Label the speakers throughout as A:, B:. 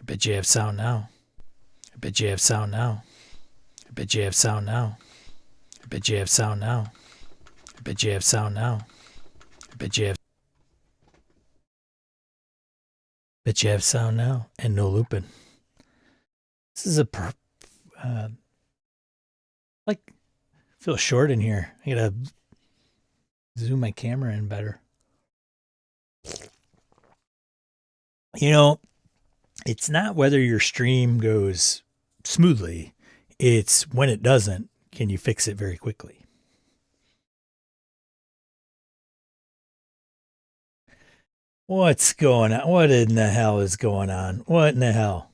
A: bet you have sound now. I bet you have sound now. I bet you have sound now. I bet you have sound now. I bet you have sound now. I bet you have. Bet you have sound now and no looping. This is a like feel short in here. I gotta zoom my camera in better. You know, it's not whether your stream goes smoothly, it's when it doesn't, can you fix it very quickly? What's going on? What in the hell is going on? What in the hell?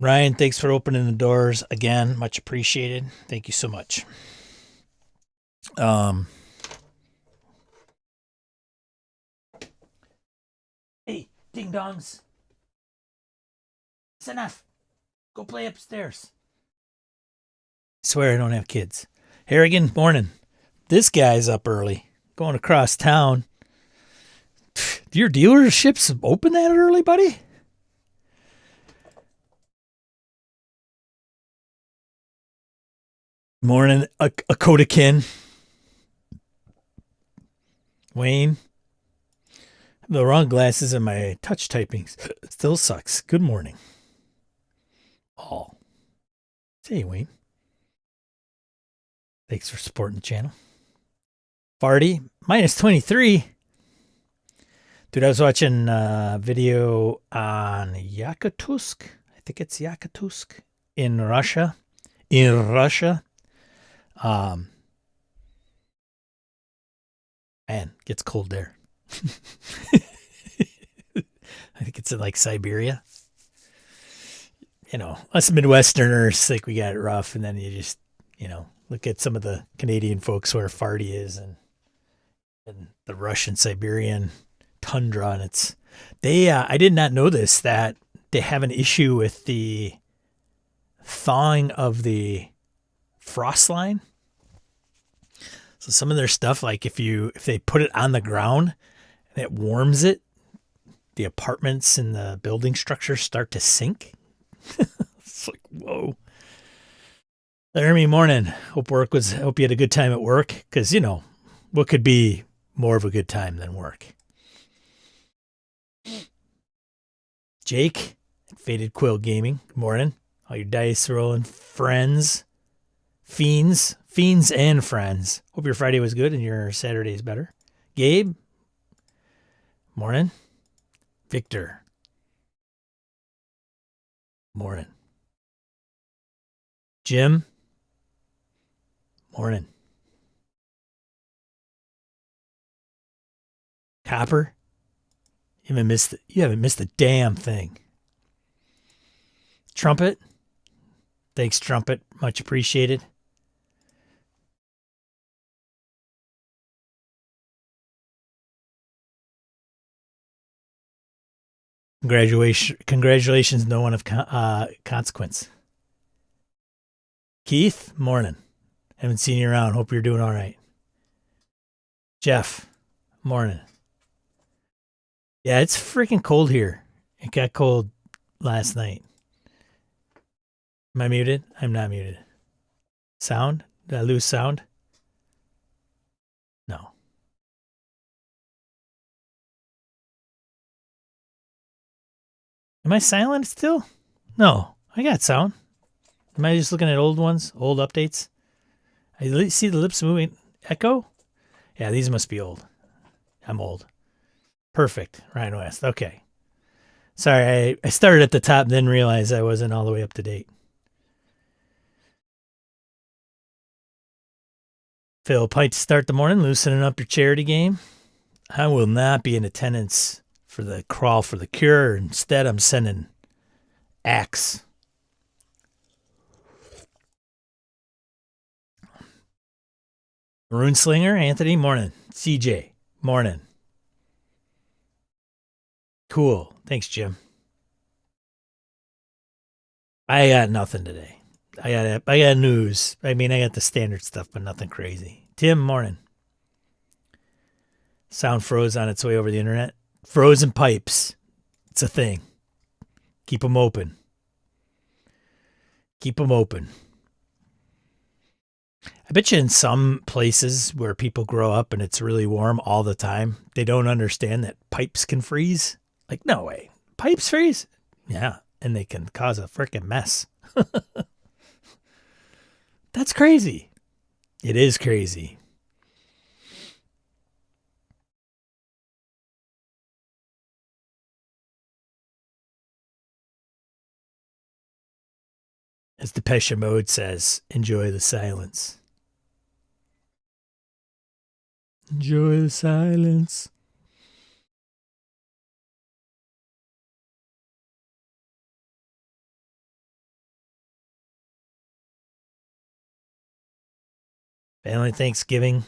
A: Ryan, thanks for opening the doors again. Much appreciated. Thank you so much. Hey, ding dongs. It's enough. Go play upstairs. I swear I don't have kids. Harrigan, morning. This guy's up early, going across town. Do your dealerships open that early, buddy? Morning, a Kodakin. Wayne. The wrong glasses and my touch typing still sucks. Good morning. All. Hey, Wayne. Thanks for supporting the channel. Farty, minus 23. Dude, I was watching a video on Yakutsk. I think it's Yakutsk in Russia. Man, gets cold there. I think it's in like Siberia. You know, us Midwesterners think we got it rough, and then you just, look at some of the Canadian folks where Farty is and the Russian Siberian tundra, and I did not know this, that they have an issue with the thawing of the frost line. So some of their stuff, like if they put it on the ground and it warms it, the apartments and the building structures start to sink. It's like, whoa. Laramie, morning. Hope you had a good time at work, because what could be more of a good time than work? Jake, Faded Quill Gaming, good morning. All your dice rolling friends, fiends and friends. Hope your Friday was good and your Saturday's better. Gabe, morning. Victor, morning. Jim, morning. Copper, you haven't missed a damn thing. Trumpet, thanks, Trumpet, much appreciated. Congratulations, no one of consequence. Keith, morning. Haven't seen you around. Hope you're doing all right. Jeff, morning. Yeah, it's freaking cold here. It got cold last night. Am I muted? I'm not muted. Sound? Did I lose sound? No. Am I silent still? No, I got sound. Am I just looking at old ones, old updates? I see the lips moving. Echo? Yeah, these must be old. I'm old. Perfect. Ryan West. Okay. Sorry, I started at the top, then realized I wasn't all the way up to date. Phil, pint to start the morning, loosening up your charity game. I will not be in attendance for the crawl for the cure. Instead, I'm sending Axe. Maroon Slinger, Anthony, morning. CJ, morning. Cool. Thanks, Jim. I got nothing today. I got news. I mean, I got the standard stuff, but nothing crazy. Tim, morning. Sound froze on its way over the internet. Frozen pipes. It's a thing. Keep them open. Keep them open. I bet you in some places where people grow up and it's really warm all the time, they don't understand that pipes can freeze. Like, no way. Pipes freeze? Yeah. And they can cause a freaking mess. That's crazy. It is crazy. As Depeche Mode says, enjoy the silence. Enjoy the silence. Family Thanksgiving.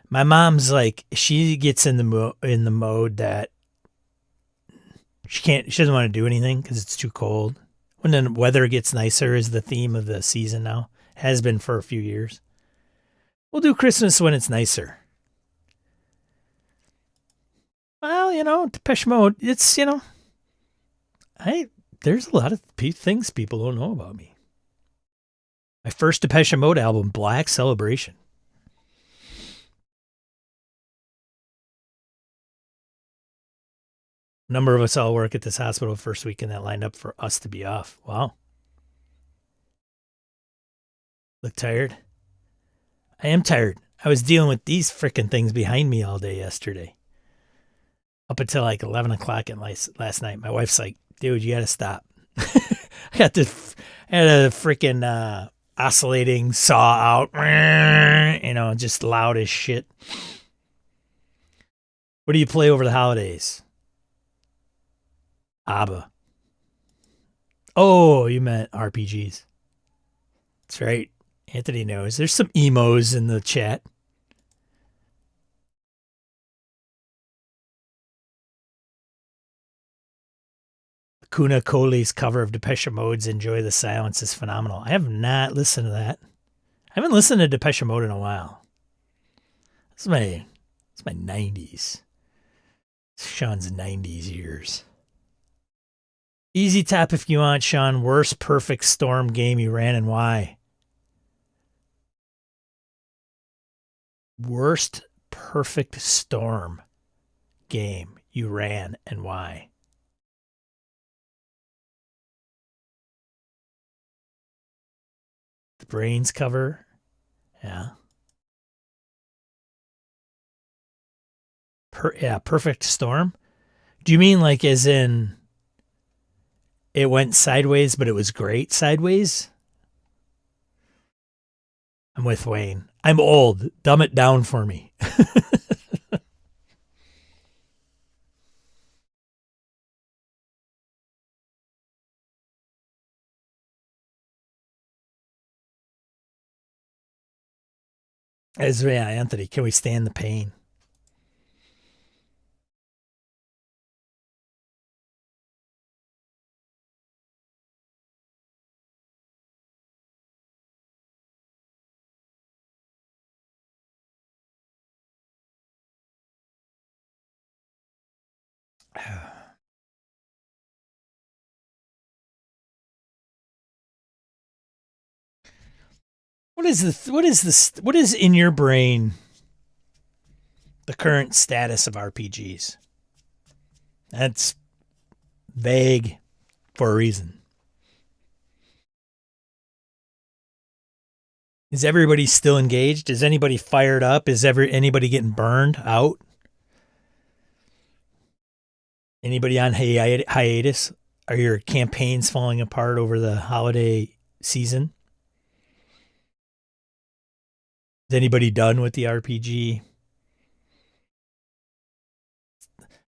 A: My mom's like, she gets in the mode that she doesn't want to do anything because it's too cold. When the weather gets nicer is the theme of the season now. Has been for a few years. We'll do Christmas when it's nicer. Well, Depeche Mode, it's, there's a lot of things people don't know about me. My first Depeche Mode album, Black Celebration. A number of us all work at this hospital first weekend that lined up for us to be off. Wow. Look tired? I am tired. I was dealing with these frickin' things behind me all day yesterday. Up until like 11 o'clock at last night. My wife's like, dude, you got to stop. I had a freaking oscillating saw out, just loud as shit. What do you play over the holidays? ABBA. Oh, you meant RPGs. That's right. Anthony knows. There's some emos in the chat. Kuna Kohli's cover of Depeche Mode's Enjoy the Silence is phenomenal. I have not listened to that. I haven't listened to Depeche Mode in a while. It's my 90s. Sean's 90s years. Easy tap if you want, Sean. Worst perfect storm game you ran and why? Worst perfect storm game you ran and why? The Brains cover. Yeah. Perfect storm. Do you mean like as in it went sideways, but it was great sideways? I'm with Wayne. I'm old. Dumb it down for me. Anthony, can we stand the pain? What is in your brain the current status of RPGs? That's vague for a reason. Is everybody still engaged? Is anybody fired up? Is anybody getting burned out? Anybody on hiatus? Are your campaigns falling apart over the holiday season? Is anybody done with the RPG?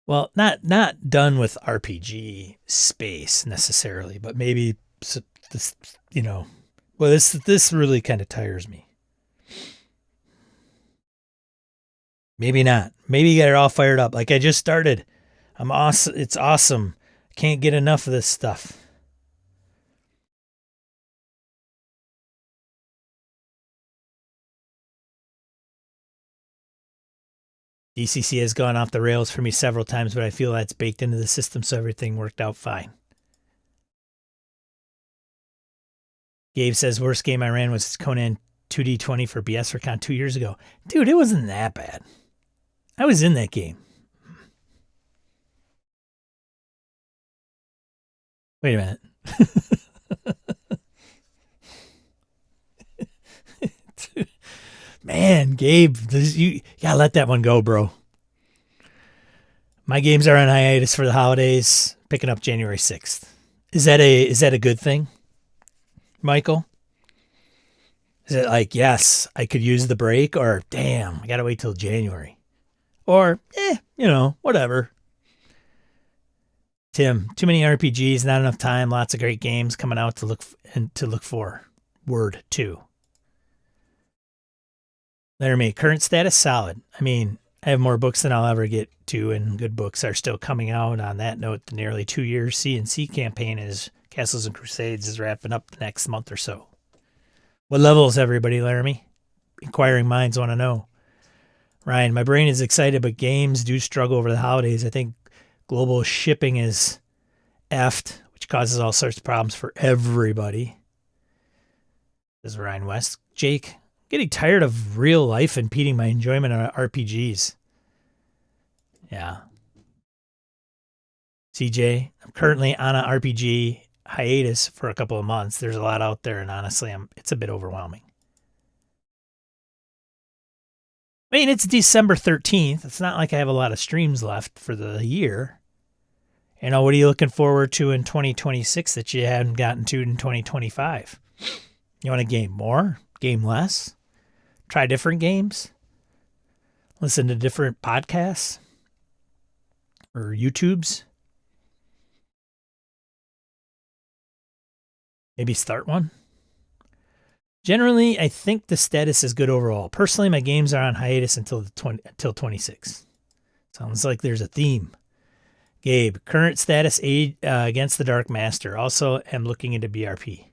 A: Well, not done with RPG space necessarily, but maybe this, well, this really kind of tires me. Maybe not. Maybe you got it all fired up. Like I just started. I'm awesome. It's awesome. Can't get enough of this stuff. DCC has gone off the rails for me several times, but I feel that's baked into the system, so everything worked out fine. Gabe says, worst game I ran was Conan 2D20 for BS Recon 2 years ago. Dude, it wasn't that bad. I was in that game. Wait a minute. Man, Gabe, you gotta let that one go, bro. My games are on hiatus for the holidays, picking up January 6th. Is that a good thing, Michael? Is it like, yes, I could use the break, or damn, I gotta wait till January? Or, whatever. Tim, too many RPGs, not enough time, lots of great games coming out to look for. Word 2. Laramie, current status solid. I mean, I have more books than I'll ever get to, and good books are still coming out. On that note, the nearly 2-year C&C campaign is Castles and Crusades is wrapping up the next month or so. What level is everybody, Laramie? Inquiring minds want to know. Ryan, my brain is excited, but games do struggle over the holidays. I think global shipping is effed, which causes all sorts of problems for everybody. This is Ryan West. Jake, getting tired of real life impeding my enjoyment of RPGs. Yeah. CJ, I'm currently on an RPG hiatus for a couple of months. There's a lot out there, and honestly, it's a bit overwhelming. I mean, it's December 13th. It's not like I have a lot of streams left for the year. What are you looking forward to in 2026 that you hadn't gotten to in 2025? You want to game more? Game less? Try different games? Listen to different podcasts? Or YouTubes? Maybe start one? Generally, I think the status is good overall. Personally, my games are on hiatus until 26. Sounds like there's a theme. Gabe, current status against the Dark Master. Also, am looking into BRP.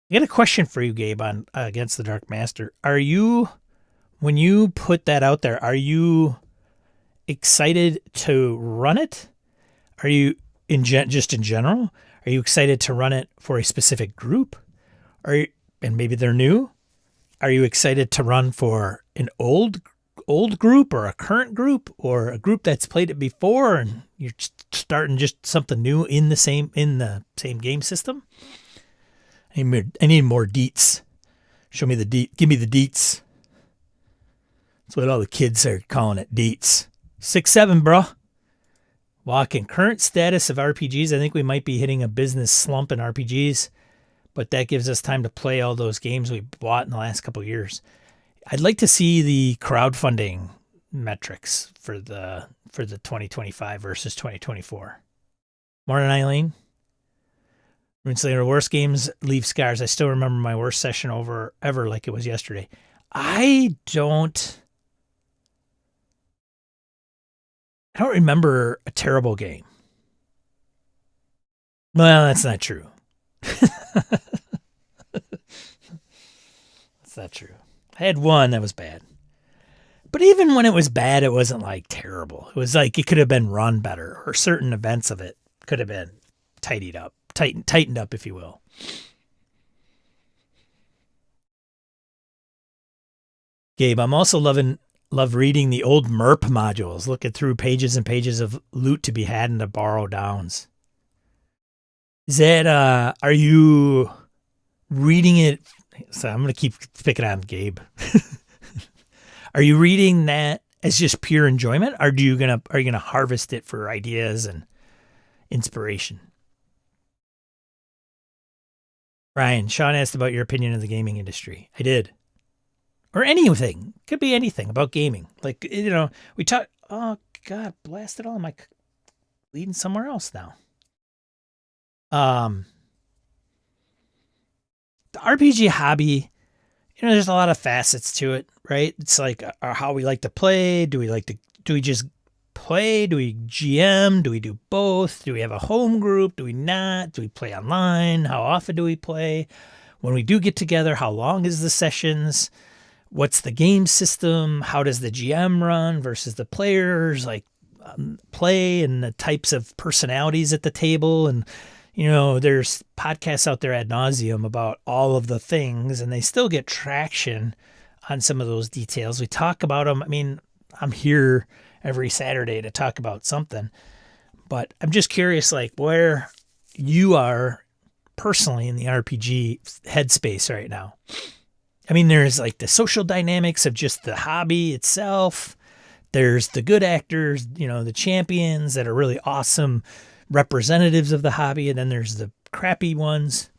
A: I got a question for you, Gabe, on Against the Dark Master. When you put that out there, are you excited to run it? Are you just in general? Are you excited to run it for a specific group? And maybe they're new? Are you excited to run for an old group or a current group or a group that's played it before and you're starting just something new in the same game system? I need more deets. Show me the deet. Give me the deets. That's what all the kids are calling it, deets. 6-7, bro. Walking current status of RPGs. I think we might be hitting a business slump in RPGs, but that gives us time to play all those games we bought in the last couple of years. I'd like to see the crowdfunding metrics for the 2025 versus 2024. Morning, Eileen. RuneSlinger, worst games leave scars. I still remember my worst session ever like it was yesterday. I don't remember a terrible game. Well, that's not true. That's not true. I had one that was bad. But even when it was bad, it wasn't like terrible. It was like it could have been run better, or certain events of it could have been tightened up, if you will. Gabe, I'm also love reading the old MERP modules, looking through pages and pages of loot to be had in the borrow downs. Is that, are you reading it? So I'm going to keep picking on Gabe. Are you reading that as just pure enjoyment? Or are you going to harvest it for ideas and inspiration? Ryan, Sean asked about your opinion of the gaming industry. I did. Or anything. Could be anything about gaming. Like, we talk. Oh, God, blast it all. Am I leading somewhere else now? The RPG hobby, there's a lot of facets to it, right? It's like how we like to play. Do we just play? Do we GM? Do we do both? Do we have a home group? Do we not? Do we play online? How often do we play? When we do get together, how long is the sessions? What's the game system? How does the GM run versus the players play, and the types of personalities at the table? And, there's podcasts out there ad nauseum about all of the things, and they still get traction on some of those details. We talk about them. I mean, I'm here every Saturday to talk about something, but I'm just curious, like, where you are personally in the RPG headspace right now. I mean, there's like the social dynamics of just the hobby itself. There's the good actors, the champions that are really awesome representatives of the hobby. And then there's the crappy ones.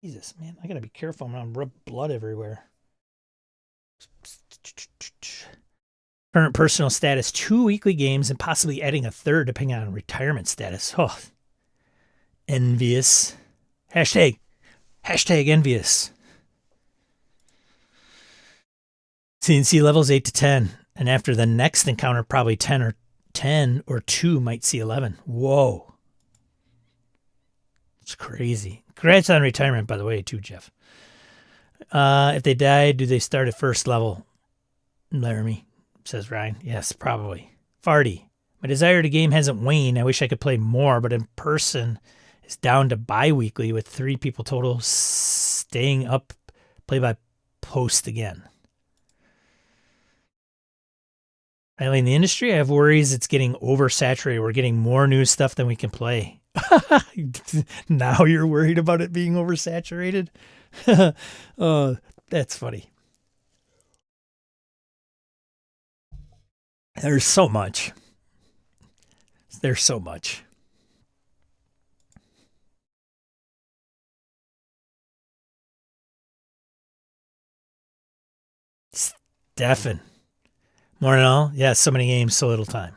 A: Jesus, man, I got to be careful. I'm going to rub blood everywhere. Current personal status, 2 weekly games and possibly adding a third depending on retirement status. Oh, envious. Hashtag envious. CNC levels 8 to 10. And after the next encounter, probably 10 or 2 might see 11. Whoa. It's crazy. Congrats on retirement, by the way, too, Jeff. If they die, do they start at first level? Laramie, says Ryan. Yes, probably. Farty. My desire to game hasn't waned. I wish I could play more, but in person is down to bi-weekly with 3 people total staying up play by post again. Finally, in the industry, I have worries it's getting oversaturated. We're getting more new stuff than we can play. Now you're worried about it being oversaturated? Oh, that's funny. There's so much. There's so much. Stefan. Morning all. Yeah, so many games, so little time.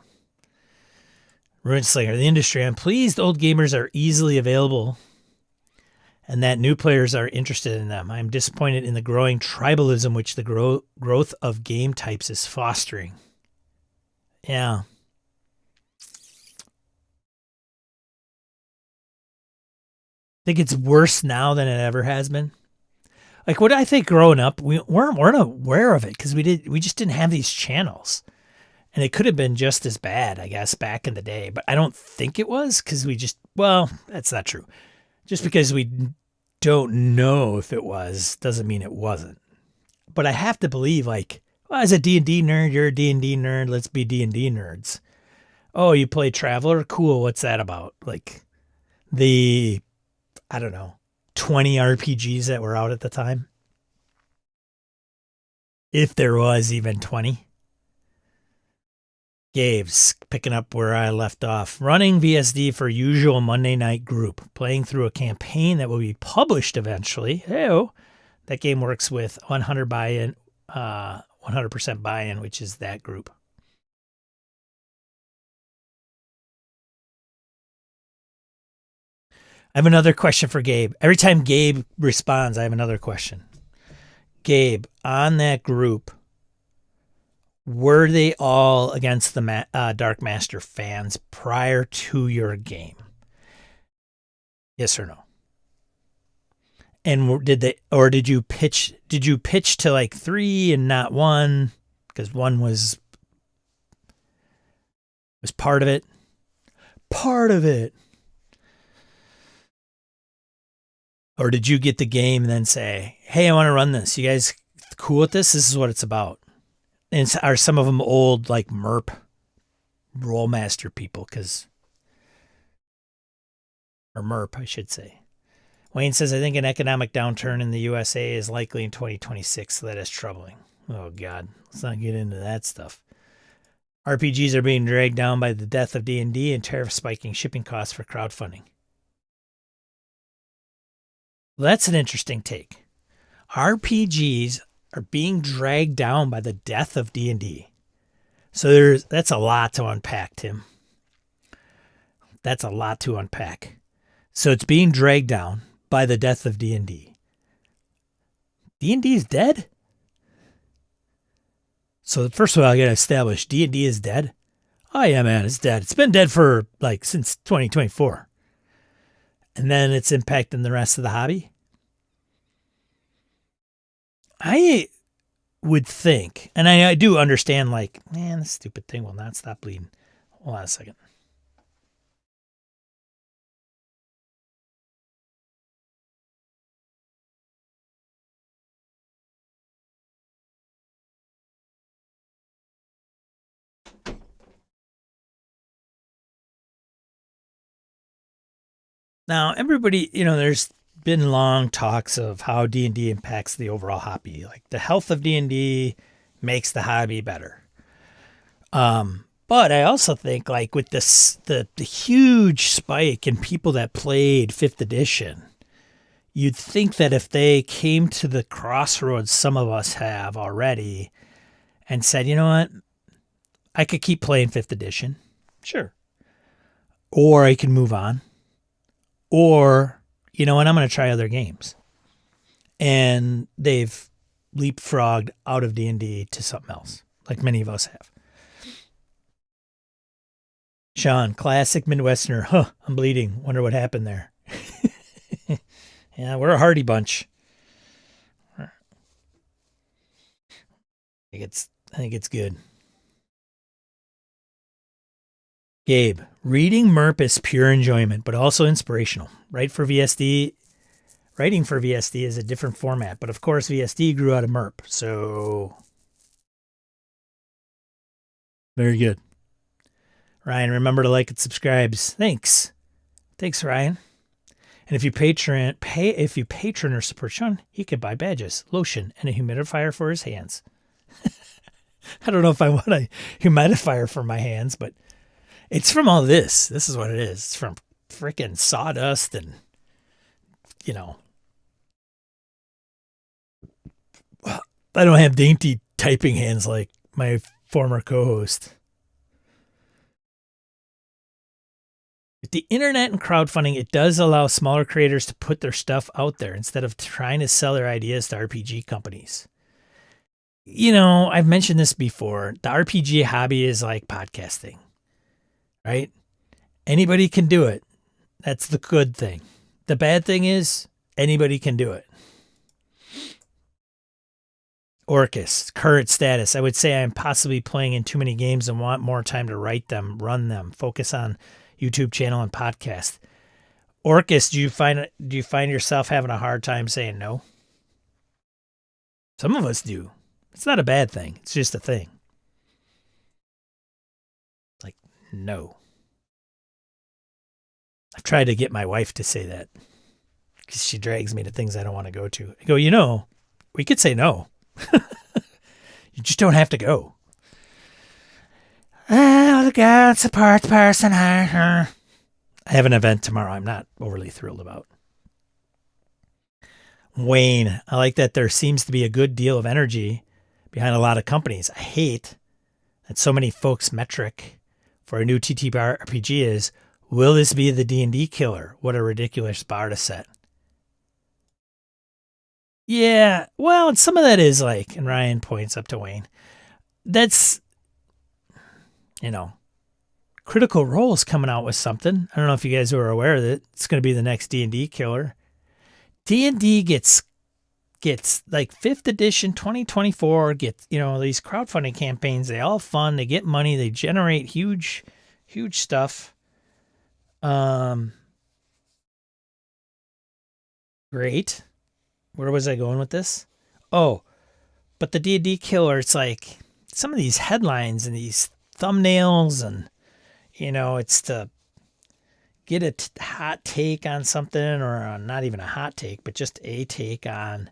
A: Ruin Slinger, the industry. I'm pleased old gamers are easily available and that new players are interested in them. I'm disappointed in the growing tribalism which the growth of game types is fostering. Yeah. I think it's worse now than it ever has been. Like what I think growing up, we weren't aware of it because we just didn't have these channels. And it could have been just as bad, I guess, back in the day. But I don't think it was because that's not true. Just because we don't know if it was doesn't mean it wasn't. But I have to believe, like, as a D&D nerd, you're a D&D nerd. Let's be D&D nerds. Oh, you play Traveler? Cool. What's that about? Like I don't know, 20 RPGs that were out at the time. If there was even 20. Gabe's picking up where I left off. Running VSD for usual Monday night group. Playing through a campaign that will be published eventually. Hey-o. That game works with 100% buy-in, which is that group. I have another question for Gabe. Every time Gabe responds, I have another question. Gabe, on that group, were they all against the Dark Master fans prior to your game? Yes or no? And did you pitch to like 3 and not 1? Because 1 was part of it. Part of it. Or did you get the game and then say, hey, I want to run this. You guys cool with this? This is what it's about. And are some of them old, like MERP Rollmaster people? Or MERP, I should say. Wayne says, I think an economic downturn in the USA is likely in 2026. So that is troubling. Oh, God. Let's not get into that stuff. RPGs are being dragged down by the death of D&D and tariff spiking shipping costs for crowdfunding. Well, that's an interesting take. RPGs are being dragged down by the death of D&D. So that's a lot to unpack, Tim. That's a lot to unpack. So it's being dragged down by the death of D&D. D&D is dead? So first of all, I got to establish D&D is dead. Oh yeah, man, it's dead. It's been dead for since 2024. And then it's impacting the rest of the hobby. I would think, and I do understand, man, this stupid thing will not stop bleeding. Hold on a second. Now, everybody, there's been long talks of how D&D impacts the overall hobby. Like the health of D&D makes the hobby better. But I also think like with this the huge spike in people that played 5th edition, you'd think that if they came to the crossroads some of us have already and said, you know what, I could keep playing 5th edition. Sure. Or I can move on. Or, you know what, I'm going to try other games. And they've leapfrogged out of D&D to something else, like many of us have. Sean, classic Midwesterner. Huh, I'm bleeding. Wonder what happened there. Yeah, we're a hardy bunch. I think it's good. Gabe, reading MERP is pure enjoyment, but also inspirational. Writing for VSD is a different format, but of course VSD grew out of MERP, so very good. Ryan, remember to like and subscribe. Thanks, Ryan. And if you patron or support Sean, he could buy badges, lotion, and a humidifier for his hands. I don't know if I want a humidifier for my hands, but it's from all this. This is what it is. It's from freaking sawdust and, I don't have dainty typing hands like my former co-host. With the internet and crowdfunding, it does allow smaller creators to put their stuff out there instead of trying to sell their ideas to RPG companies. I've mentioned this before. The RPG hobby is like podcasting, right? Anybody can do it. That's the good thing. The bad thing is anybody can do it. Orcus, current status. I would say I'm possibly playing in too many games and want more time to write them, run them, focus on YouTube channel and podcast. Orcus, do you find yourself having a hard time saying no? Some of us do. It's not a bad thing. It's just a thing. Like, no. I've tried to get my wife to say that because she drags me to things I don't want to go to. I go, we could say no. You just don't have to go. Oh, the God supports person. I have an event tomorrow I'm not overly thrilled about. Wayne, I like that there seems to be a good deal of energy behind a lot of companies. I hate that so many folks' metric for a new TTRPG is, will this be the D&D killer? What a ridiculous bar to set. Yeah, well, and some of that is like, and Ryan points up to Wayne, that's, Critical Role's coming out with something. I don't know if you guys are aware of it. It's going to be the next D&D killer. D&D gets like 5th edition 2024 gets, these crowdfunding campaigns, they all fund, they get money, they generate huge stuff. Great. Where was I going with this? Oh, but the D&D killer, it's like some of these headlines and these thumbnails and, it's to get a hot take on something, or not even a hot take, but just a take on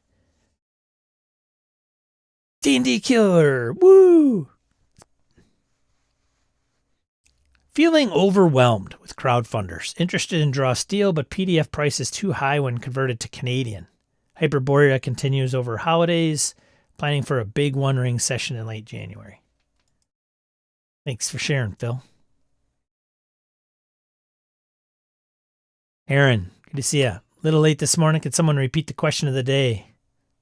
A: D&D killer. Woo! Feeling overwhelmed with crowdfunders. Interested in Draw Steel, but PDF price is too high when converted to Canadian. Hyperborea continues over holidays. Planning for a big One Ring session in late January. Thanks for sharing, Phil. Aaron, good to see you. A little late this morning. Could someone repeat the question of the day?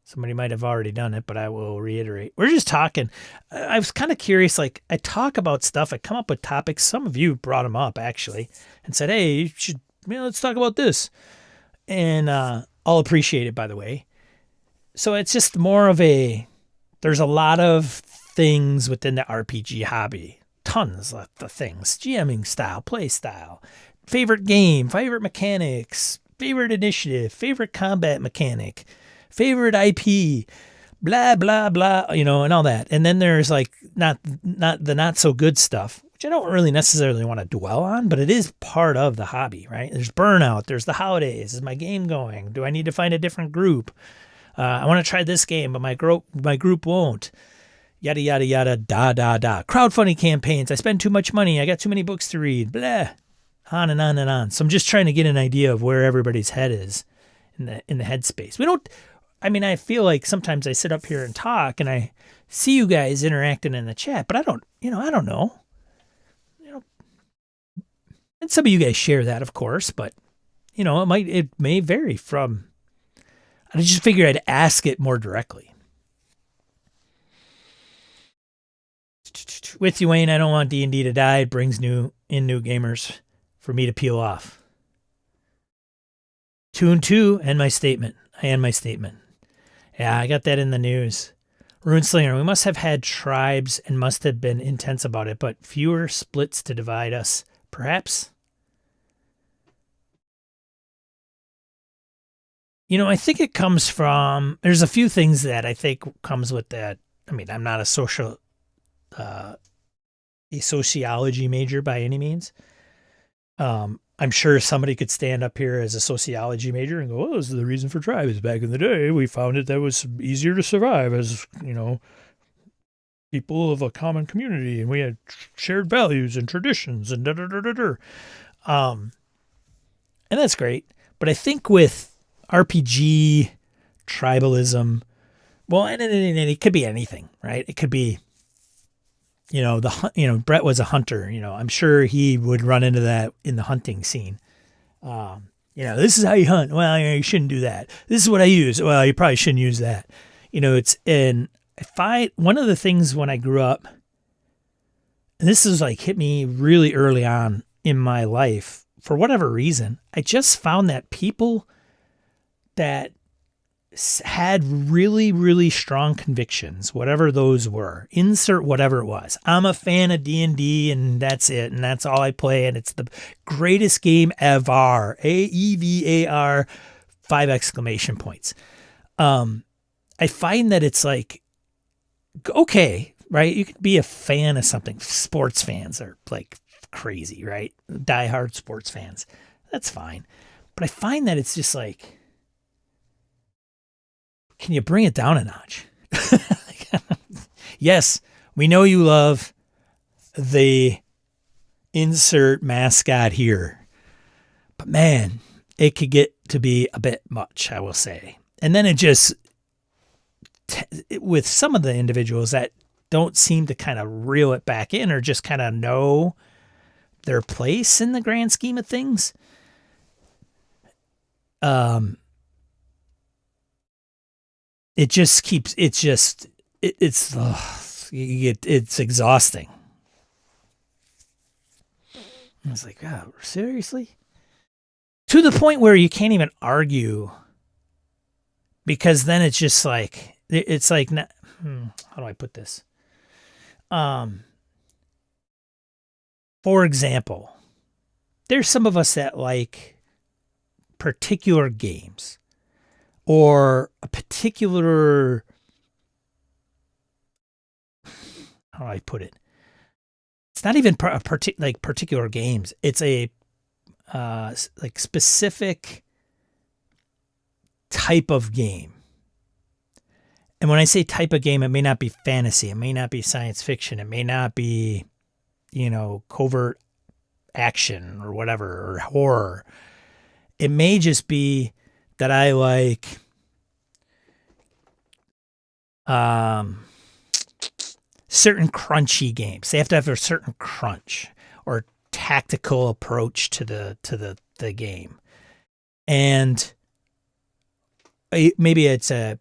A: Somebody might have already done it, but I will reiterate. We're just talking. I was kind of curious. Like, I talk about stuff. I come up with topics. Some of you brought them up, actually, and said, hey, you should, let's talk about this. And I'll appreciate it, by the way. So it's just more of there's a lot of things within the RPG hobby. Tons of the things. GMing style, play style, favorite game, favorite mechanics, favorite initiative, favorite combat mechanic, favorite IP, blah, blah, blah, and all that. And then there's like not so good stuff, which I don't really necessarily want to dwell on, but it is part of the hobby, right? There's burnout. There's the holidays. Is my game going? Do I need to find a different group? I want to try this game, but my group won't. Yada, yada, yada, da, da, da. Crowdfunding campaigns. I spend too much money. I got too many books to read. Blah. On and on and on. So I'm just trying to get an idea of where everybody's head is in the headspace. I feel like sometimes I sit up here and talk and I see you guys interacting in the chat, but I don't know. And some of you guys share that, of course, but it may vary from. I just figured I'd ask it more directly. With you, Wayne, I don't want D&D to die. It brings new gamers for me to peel off. 2 and 2, end my statement. I end my statement. Yeah, I got that in the news. Runeslinger, we must have had tribes and must have been intense about it, but fewer splits to divide us. Perhaps? I think it comes from, there's a few things that I think comes with that. I'm not a sociology major by any means. I'm sure somebody could stand up here as a sociology major and go, "Oh, this is the reason for tribes. Back in the day, we found it that was easier to survive as, people of a common community, and we had shared values and traditions and da-da-da-da-da." And that's great. But I think with RPG, tribalism, well, and it could be anything, right? It could be, Brett was a hunter. I'm sure he would run into that in the hunting scene. This is how you hunt. Well, you shouldn't do that. This is what I use. Well, you probably shouldn't use that. One of the things when I grew up, and this is like hit me really early on in my life, for whatever reason, I just found that people that had really, really strong convictions, whatever those were, insert whatever it was. I'm a fan of D&D and that's it. And that's all I play. And it's the greatest game ever. AEVAR, 5 exclamation points. I find that it's like, okay, right? You can be a fan of something. Sports fans are like crazy, right? Diehard sports fans. That's fine. But I find that it's just like, can you bring it down a notch? Yes, we know you love the insert mascot here. But man, it could get to be a bit much, I will say. And then it just, with some of the individuals that don't seem to kind of reel it back in or just kind of know their place in the grand scheme of things, it just keeps, it's exhausting. I was like, oh, seriously? To the point where you can't even argue, because then it's just like, it's like, how do I put this? For example, there's some of us that like particular games or a particular, how do I put it? It's not even particular games. It's a like specific type of game. And when I say type of game, it may not be fantasy. It may not be science fiction. It may not be, covert action or whatever, or horror. It may just be that I like certain crunchy games. They have to have a certain crunch or tactical approach to the game. And maybe it's a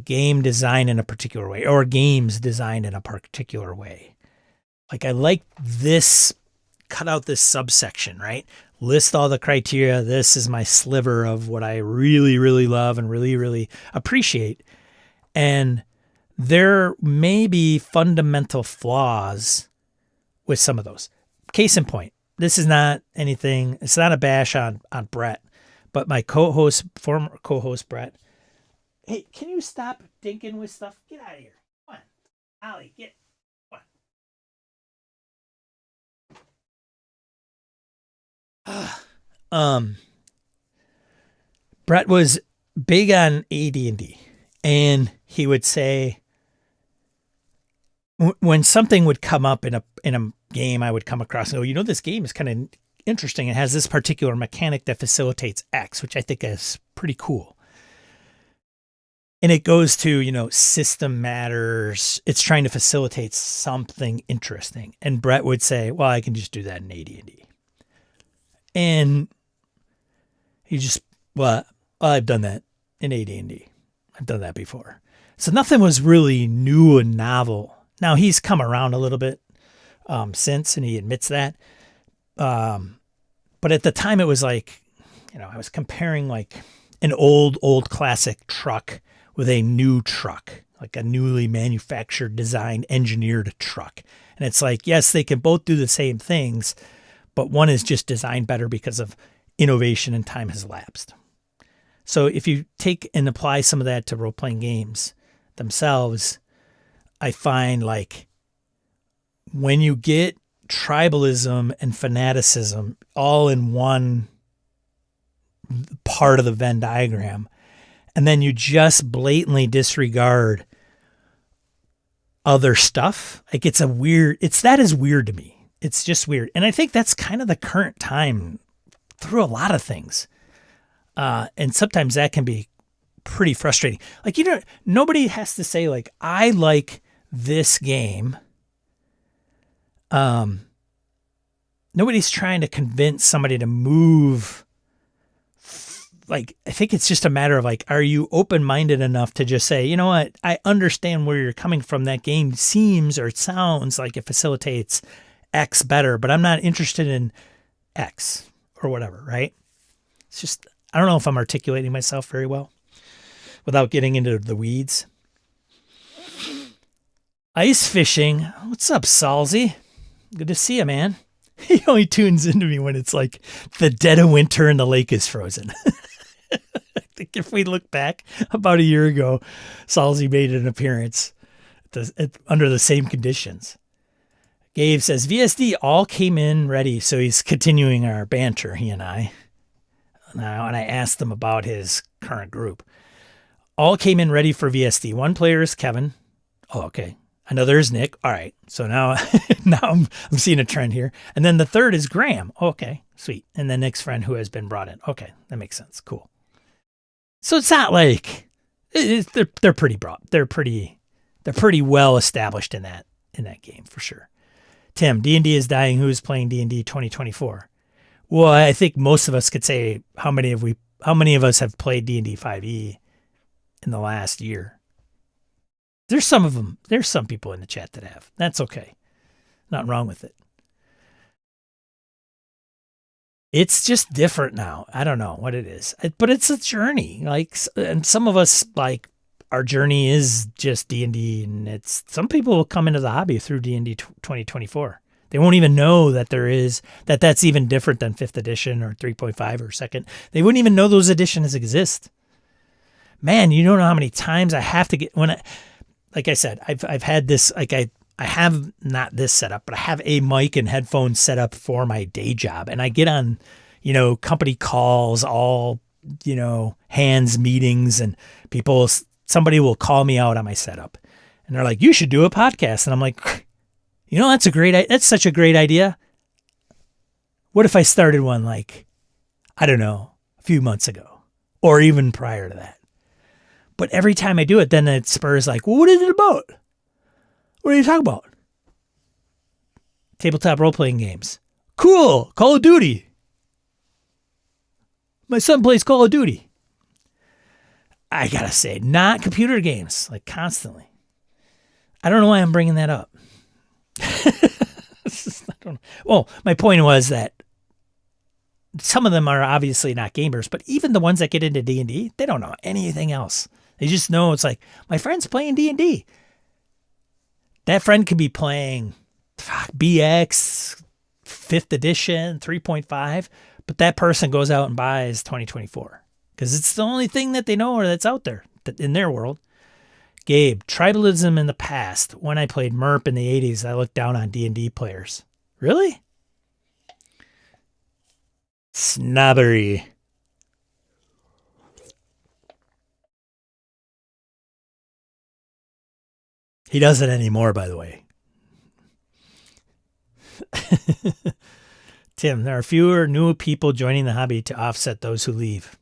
A: game designed in a particular way, or games designed in a particular way. Like, I like this, cut out this subsection, right? List all the criteria. This is my sliver of what I really, really love and really, really appreciate. And there may be fundamental flaws with some of those. Case in point, this is not anything, it's not a bash on Brett, but my former co-host Brett. Hey, can you stop dinking with stuff? Get out of here. Come on. Ollie, get. Um, Brett was big on AD&D, and he would say when something would come up in a game, I would come across and go, this game is kind of interesting. It has this particular mechanic that facilitates X, which I think is pretty cool. And it goes to, system matters. It's trying to facilitate something interesting. And Brett would say, well, I can just do that in AD&D. And he just, well, I've done that in AD&D. I've done that before. So nothing was really new and novel. Now he's come around a little bit since, and he admits that. But at the time it was like, I was comparing like an old classic truck with a new truck, like a newly manufactured, designed, engineered truck. And it's like, yes, they can both do the same things, but one is just designed better because of innovation and time has lapsed. So if you take and apply some of that to role-playing games themselves, I find like when you get tribalism and fanaticism all in one part of the Venn diagram, and then you just blatantly disregard other stuff, like that is weird to me. It's just weird. And I think that's kind of the current time through a lot of things. And sometimes that can be pretty frustrating. Like, nobody has to say like, I like this game. Nobody's trying to convince somebody to move. Like, I think it's just a matter of like, are you open-minded enough to just say, you know what, I understand where you're coming from. That game seems or it sounds like it facilitates X better, but I'm not interested in X or whatever, right? It's just, I don't know if I'm articulating myself very well without getting into the weeds. Ice fishing. What's up, Salzy? Good to see you, man. He only tunes into me when it's like the dead of winter and the lake is frozen. I think if we look back about a year ago, Salzy made an appearance under the same conditions. Gabe says, VSD all came in ready. So he's continuing our banter, he and I. Now, and I asked him about his current group. All came in ready for VSD. One player is Kevin. Oh, okay. Another is Nick. All right. So now I'm seeing a trend here. And then the third is Graham. Okay, sweet. And then Nick's friend who has been brought in. Okay, that makes sense. Cool. So it's not like they're pretty broad. They're pretty well established in that game for sure. Tim, D&D is dying. Who's playing D&D 2024? Well, I think most of us could say how many of us have played D&D 5e in the last year. There's some of them. There's some people in the chat that have. That's okay. Nothing wrong with it. It's just different now. I don't know what it is, but it's a journey. Like, and some of us, like, our journey is just D&D, and it's some people will come into the hobby through D&D 2024. They won't even know that that's even different than 5th edition or 3.5 or 2nd. They wouldn't even know those editions exist. Man, you don't know how many times I have to get like I said, I've had this, like I have not this set up, but I have a mic and headphones set up for my day job. And I get on, company calls, all, hands meetings, and somebody will call me out on my setup and they're like, you should do a podcast. And I'm like, that's such a great idea. What if I started one like, I don't know, a few months ago or even prior to that? But every time I do it, then it spurs like, well, what is it about? What are you talking about? Tabletop role-playing games. Cool. Call of Duty. My son plays Call of Duty. I gotta say, not computer games, like constantly. I don't know why I'm bringing that up. Well, my point was that some of them are obviously not gamers, but even the ones that get into D&D, they don't know anything else. They just know it's like, my friend's playing D&D. That friend could be playing BX, 5th edition, 3.5, but that person goes out and buys 2024 because it's the only thing that they know or that's out there in their world. Gabe, tribalism in the past. When I played MERP in the 80s, I looked down on D&D players. Really? Snobbery. He doesn't anymore, by the way. Tim, there are fewer new people joining the hobby to offset those who leave.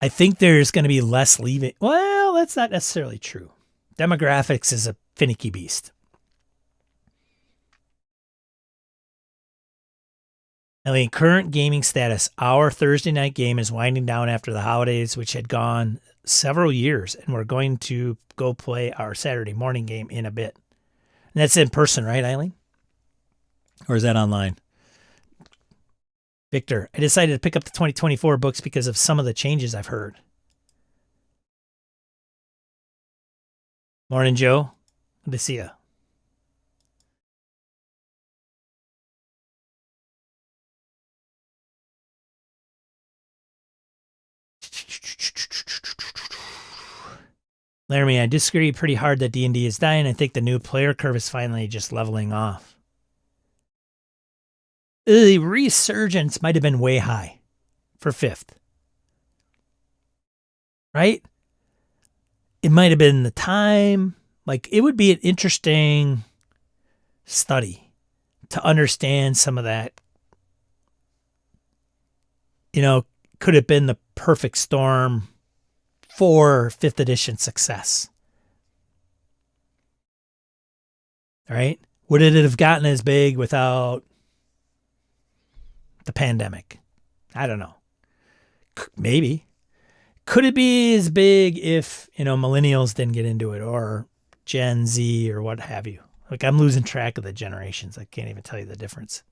A: I think there's going to be less leaving. Well, that's not necessarily true. Demographics is a finicky beast. I mean, current gaming status. Our Thursday night game is winding down after the holidays, which had gone several years, and we're going to go play our Saturday morning game in a bit. And that's in person, right, Eileen? Or is that online? Victor, I decided to pick up the 2024 books because of some of the changes I've heard. Morning, Joe. Good to see you. Laramie, I disagree pretty hard that D&D is dying. I think the new player curve is finally just leveling off. The resurgence might have been way high for 5th. Right? It might have been the time. Like, it would be an interesting study to understand some of that. You know, could have been the perfect storm for 5th edition success. All right? Would it have gotten as big without the pandemic? I don't know. Maybe. Could it be as big if, millennials didn't get into it, or Gen Z, or what have you? Like, I'm losing track of the generations. I can't even tell you the difference.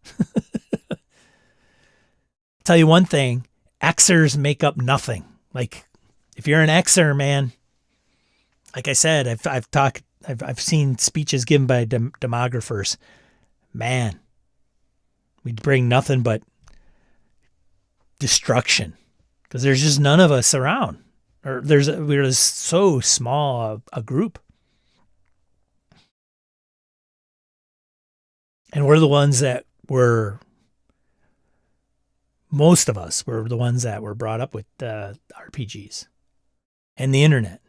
A: Tell you one thing, Xers make up nothing. Like, if you're an Xer, man, like I said, I've seen speeches given by demographers. Man, we bring nothing but destruction, because there's just none of us around, or we're so small a group, and we're the ones that were. Most of us were the ones that were brought up with RPGs and the internet.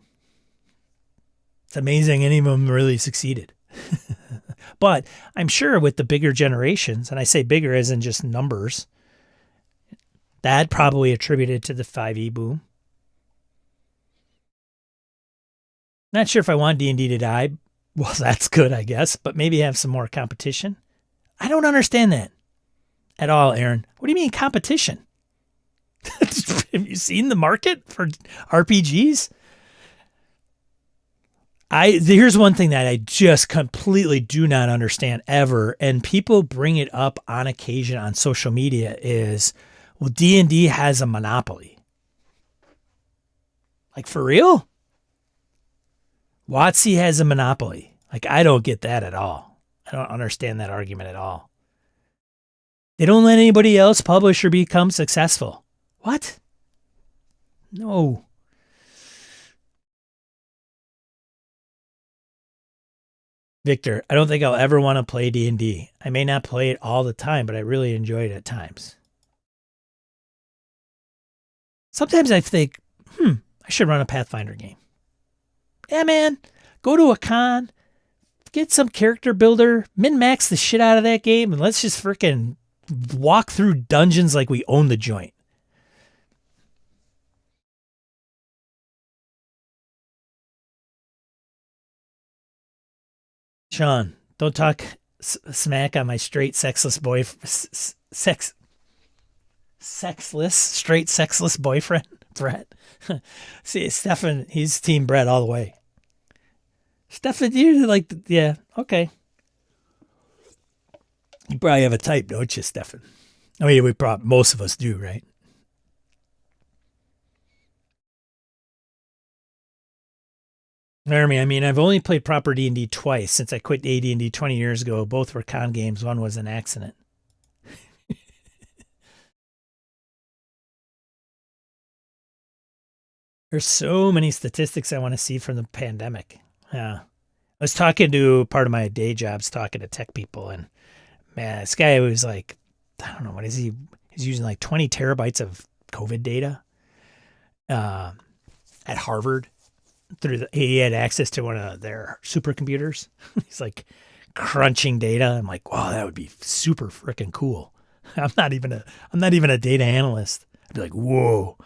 A: It's amazing any of them really succeeded. But I'm sure with the bigger generations, and I say bigger as in just numbers, that probably attributed to the 5e boom. Not sure if I want D&D to die. Well, that's good, I guess, but maybe have some more competition. I don't understand that at all, Aaron. What do you mean competition? Have you seen the market for RPGs? Here's one thing that I just completely do not understand ever, and people bring it up on occasion on social media, is, well, D&D has a monopoly. Like, for real? WotC has a monopoly. Like, I don't get that at all. I don't understand that argument at all. They don't let anybody else publish or become successful. What? No. Victor, I don't think I'll ever want to play D&D. I may not play it all the time, but I really enjoy it at times. Sometimes I think, I should run a Pathfinder game. Yeah, man, go to a con, get some character builder, min-max the shit out of that game, and let's just freaking walk through dungeons like we own the joint. Sean, don't talk smack on my straight sexless boyfriend, Brett. See, Stefan, he's team Brett all the way. Stefan, you like, yeah, okay. You probably have a type, don't you, Stefan? I mean, most of us do, right? Jeremy, I mean, I've only played proper D&D twice since I quit AD&D 20 years ago. Both were con games. One was an accident. There's so many statistics I want to see from the pandemic. Yeah. I was talking to part of my day jobs, talking to tech people, and man, this guy was like, I don't know, what is he? He's using like 20 terabytes of COVID data at Harvard. He had access to one of their supercomputers. He's like crunching data. I'm like, wow, that would be super freaking cool. I'm not even a data analyst. I'd be like, whoa.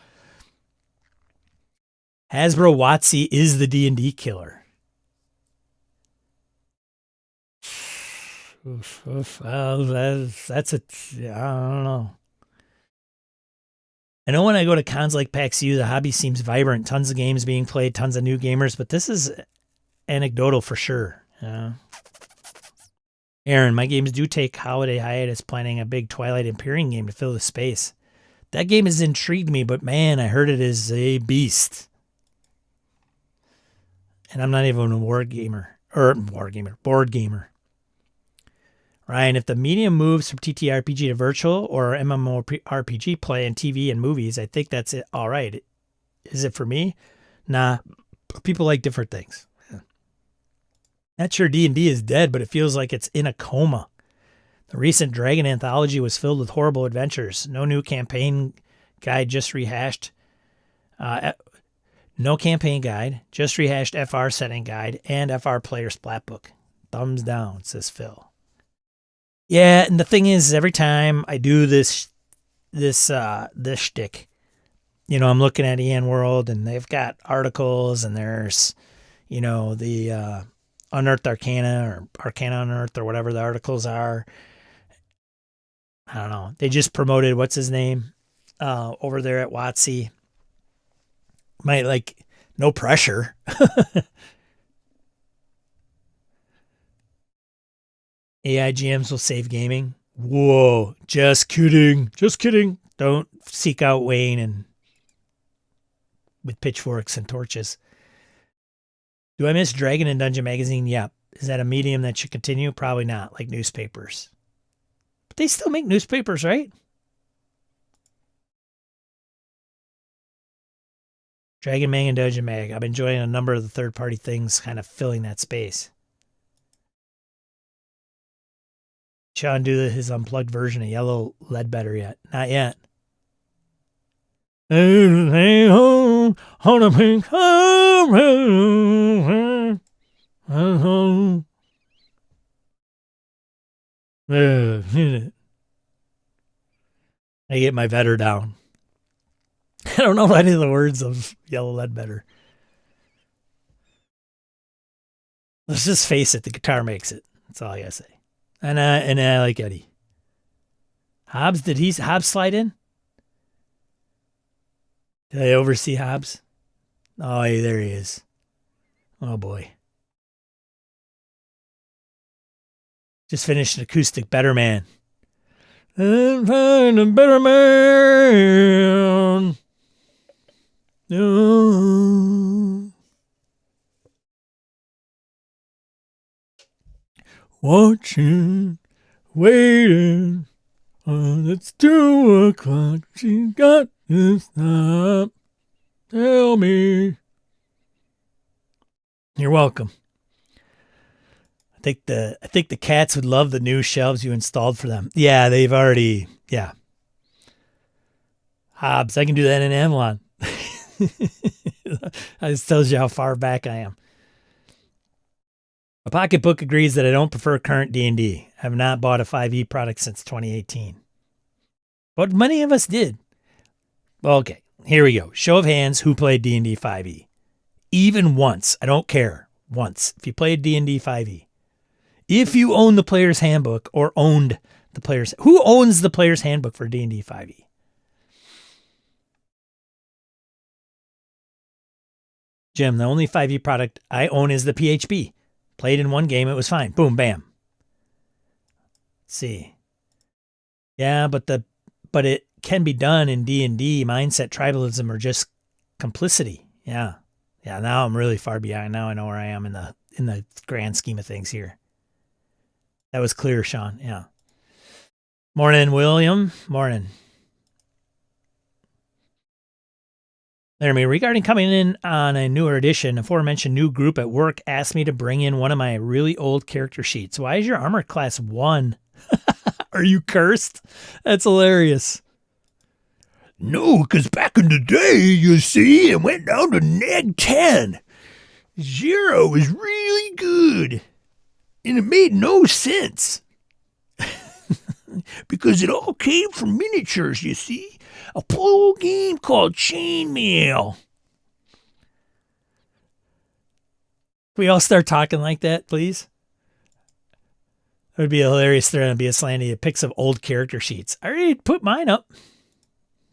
A: Hasbro WotC is the D&D killer. Well, that's I don't know. I know when I go to cons like PAX U, the hobby seems vibrant. Tons of games being played, tons of new gamers, but this is anecdotal for sure. Aaron, my games do take holiday hiatus, planning a big Twilight Imperium game to fill the space. That game has intrigued me, but man, I heard it is a beast. And I'm not even a board gamer. Ryan, if the medium moves from TTRPG to virtual or MMORPG play in TV and movies, I think that's it. All right. Is it for me? Nah. People like different things. Yeah. Not sure D&D is dead, but it feels like it's in a coma. The recent Dragon anthology was filled with horrible adventures. No new campaign guide, just rehashed. No campaign guide, just rehashed FR setting guide and FR player splat book. Thumbs down, says Phil. Yeah, and the thing is, every time I do this shtick, I'm looking at EN World, and they've got articles, and there's, the Unearthed Arcana or Arcana Unearthed or whatever the articles are. I don't know. They just promoted what's his name over there at WotC. No pressure. AI GMs will save gaming. Whoa, just kidding. Just kidding. Don't seek out Wayne and with pitchforks and torches. Do I miss Dragon and Dungeon Magazine? Yep. Is that a medium that should continue? Probably not, like newspapers. But they still make newspapers, right? Dragon Mag and Dungeon Mag. I'm enjoying a number of the third-party things kind of filling that space. Sean do his unplugged version of Yellow Ledbetter yet? Not yet. I get my vetter down. I don't know any of the words of Yellow Ledbetter. Let's just face it, the guitar makes it. That's all I gotta say. And I like Eddie. Hobbs, did Hobbs slide in? Did I oversee Hobbs? Oh, hey, there he is. Oh boy. Just finished an acoustic Better Man. I'm find a better man. No. Watching, waiting. It's 2 o'clock. She got to stop. Tell me. You're welcome. I think the cats would love the new shelves you installed for them. Yeah, they've already. Yeah. Hobbs, I can do that in Avalon. That just tells you how far back I am. A pocketbook agrees that I don't prefer current D&D. I have not bought a 5e product since 2018. But many of us did. Well, okay, here we go. Show of hands, who played D&D 5e? Even once. I don't care. Once. If you played D&D 5e. If you own the player's handbook or owned the player's... Who owns the player's handbook for D&D 5e? Jim, the only 5e product I own is the PHP. Played in one game, it was fine. Boom, bam. Let's see. Yeah, but it can be done in D&D. Mindset, tribalism, or just complicity. Yeah. Yeah, now I'm really far behind. Now I know where I am in the grand scheme of things here. That was clear, Sean. Yeah. Morning, William. Morning. Jeremy, regarding coming in on a newer edition, aforementioned new group at work asked me to bring in one of my really old character sheets. Why is your armor class 1? Are you cursed? That's hilarious. No, because back in the day, you see, it went down to neg 10. 0 is really good. And it made no sense. Because it all came from miniatures, you see. A old game called Chainmail. Can we all start talking like that, please? It would be a hilarious thread and be a slanty pics of old character sheets. I already put mine up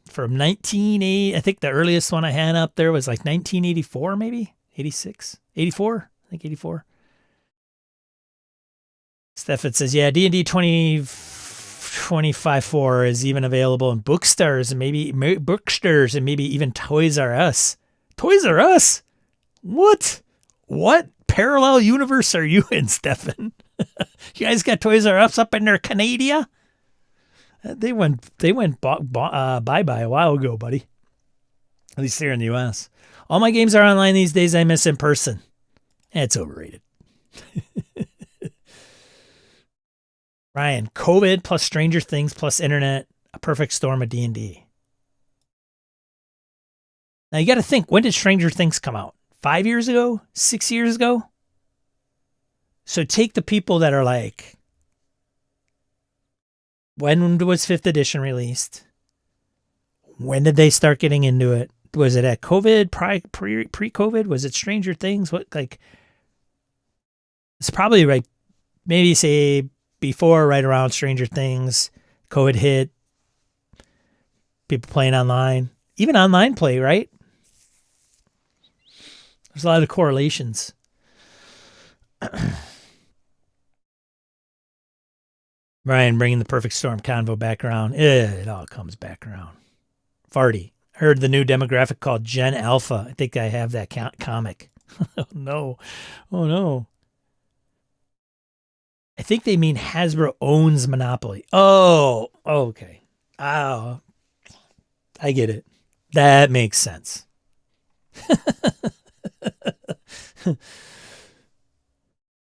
A: from 1980. I think the earliest one I had up there was like 1984, maybe 86, 84. I think 84. Stefan says, yeah, D&D 2025-4 is even available in bookstores and maybe even Toys R Us. Toys R Us? What? What parallel universe are you in, Stefan? You guys got Toys R Us up in there, Canada? They went bye-bye a while ago, buddy. At least here in the U.S. All my games are online these days. I miss in person. It's overrated. Ryan, COVID plus Stranger Things plus internet, a perfect storm of D&D. Now you got to think, when did Stranger Things come out? 5 years ago? 6 years ago? So take the people that are like, when was 5th edition released? When did they start getting into it? Was it at COVID, pre-COVID? Was it Stranger Things? What, like, it's probably like, maybe say before, right around Stranger Things, COVID hit, people playing online, even online play, right? There's a lot of correlations. Ryan bringing the Perfect Storm convo back around. It all comes back around. Farty. Heard the new demographic called Gen Alpha. I think I have that comic. Oh, no. Oh, no. I think they mean Hasbro owns Monopoly. Oh, okay. Oh, I get it. That makes sense.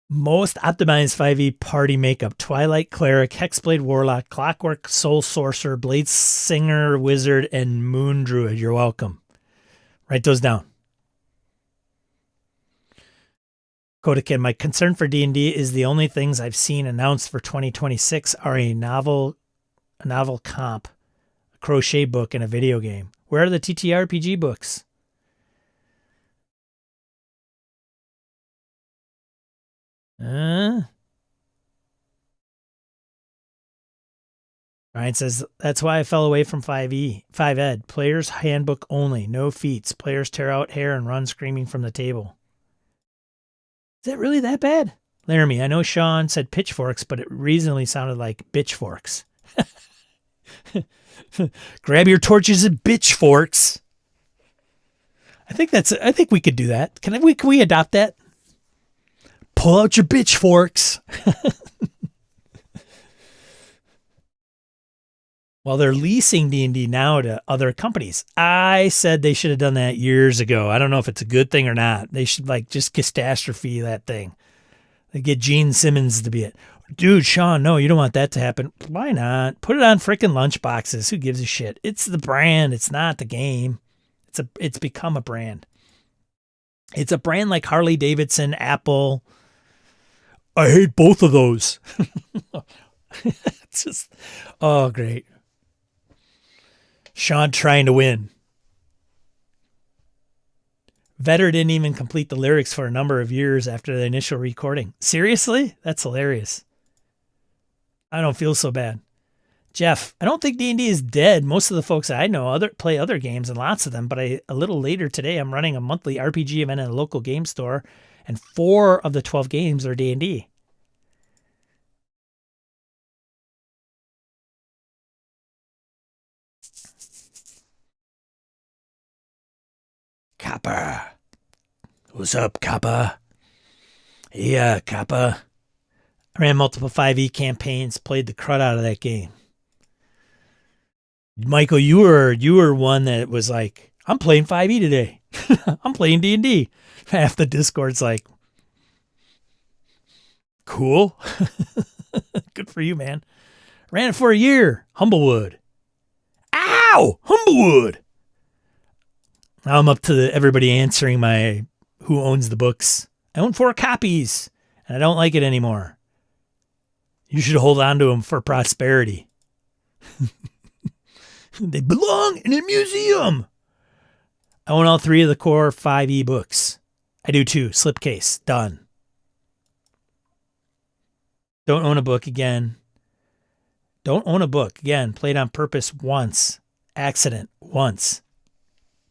A: Most optimized 5e party makeup: Twilight Cleric, Hexblade Warlock, Clockwork Soul Sorcerer, Blade Singer Wizard, and Moon Druid. You're welcome. Write those down. Kodakin, my concern for D&D is the only things I've seen announced for 2026 are a novel comp, a crochet book, and a video game. Where are the TTRPG books? Ryan says, that's why I fell away from 5 Ed. Player's handbook only. No feats. Players tear out hair and run screaming from the table. Is that really that bad? Laramie, I know Sean said pitchforks, but it reasonably sounded like bitchforks. Grab your torches and bitchforks. I think we could do that. Can we adopt that? Pull out your bitchforks. Well, they're leasing D&D now to other companies. I said they should have done that years ago. I don't know if it's a good thing or not. They should just catastrophe that thing. They get Gene Simmons to be it. Dude, Sean, no, you don't want that to happen. Why not? Put it on freaking lunchboxes. Who gives a shit? It's the brand. It's not the game. It's become a brand. It's a brand like Harley Davidson, Apple. I hate both of those. It's just, oh, great. Sean trying to win. Vetter didn't even complete the lyrics for a number of years after the initial recording. Seriously? That's hilarious. I don't feel so bad. Jeff, I don't think D&D is dead. Most of the folks I know play other games, and lots of them, but a little later today I'm running a monthly RPG event at a local game store, and 4 of the 12 games are D&D. Kappa. What's up, Kappa? Yeah, Kappa. I ran multiple 5e campaigns, played the crud out of that game. Michael, you were one that was like, I'm playing 5e today. I'm playing D&D. Half the Discord's like, cool. Good for you, man. Ran it for a year. Humblewood. Ow! Humblewood. Now I'm up to everybody answering my who owns the books. I own 4 copies, and I don't like it anymore. You should hold on to them for prosperity. They belong in a museum. I own all 3 of the core 5e books. I do too. Slipcase. Done. Don't own a book again. Don't own a book again. Played on purpose once. Accident once.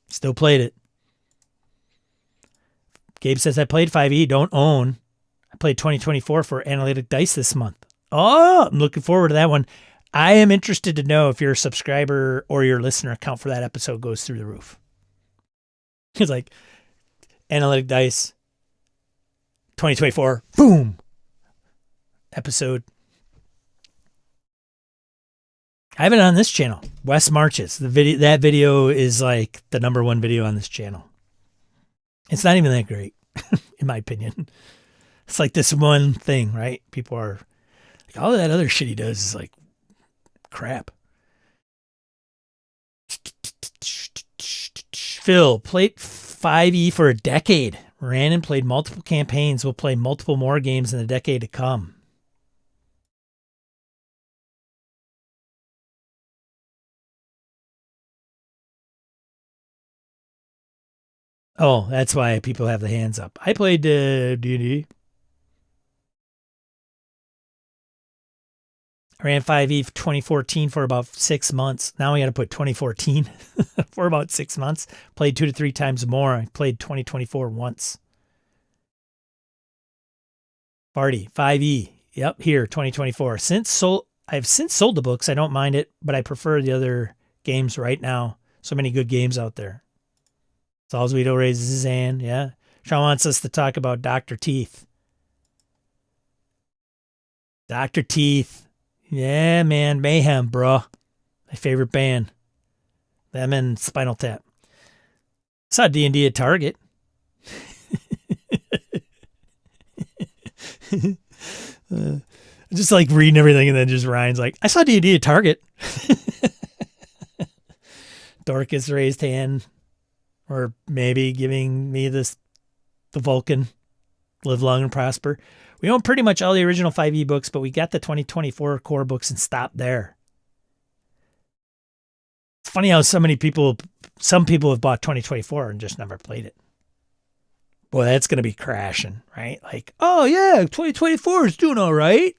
A: Still played it. Gabe says, I played 5e. Don't own. I played 2024 for Analytic Dice this month. Oh, I'm looking forward to that one. I am interested to know if your subscriber or your listener count for that episode goes through the roof. It's like Analytic Dice 2024. Boom. Episode. I have it on this channel. West Marches. That video is like the #1 video on this channel. It's not even that great, in my opinion. It's like this one thing, right? People are like, all of that other shit he does is like crap. Phil, played 5e for a decade. Ran and played multiple campaigns. Will play multiple more games in the decade to come. Oh, that's why people have the hands up. I played D&D. I ran 5e 2014 for about 6 months. Now we got to put 2014 for about 6 months. Played 2 to 3 times more. I played 2024 once. Party 5e. Yep, here 2024. I've since sold the books. I don't mind it, but I prefer the other games right now. So many good games out there. Salzweedle raises his hand. Yeah. Sean wants us to talk about Dr. Teeth. Dr. Teeth. Yeah, man. Mayhem, bro. My favorite band. Them and Spinal Tap. Saw D&D at Target. Just like reading everything and then just Ryan's like, I saw D&D at Target. Dorcas raised hand. Or maybe giving me the Vulcan, live long and prosper. We own pretty much all the original 5e books, but we got the 2024 core books and stopped there. It's funny how some people have bought 2024 and just never played it. Boy, that's going to be crashing, right? Like, oh yeah, 2024 is doing all right.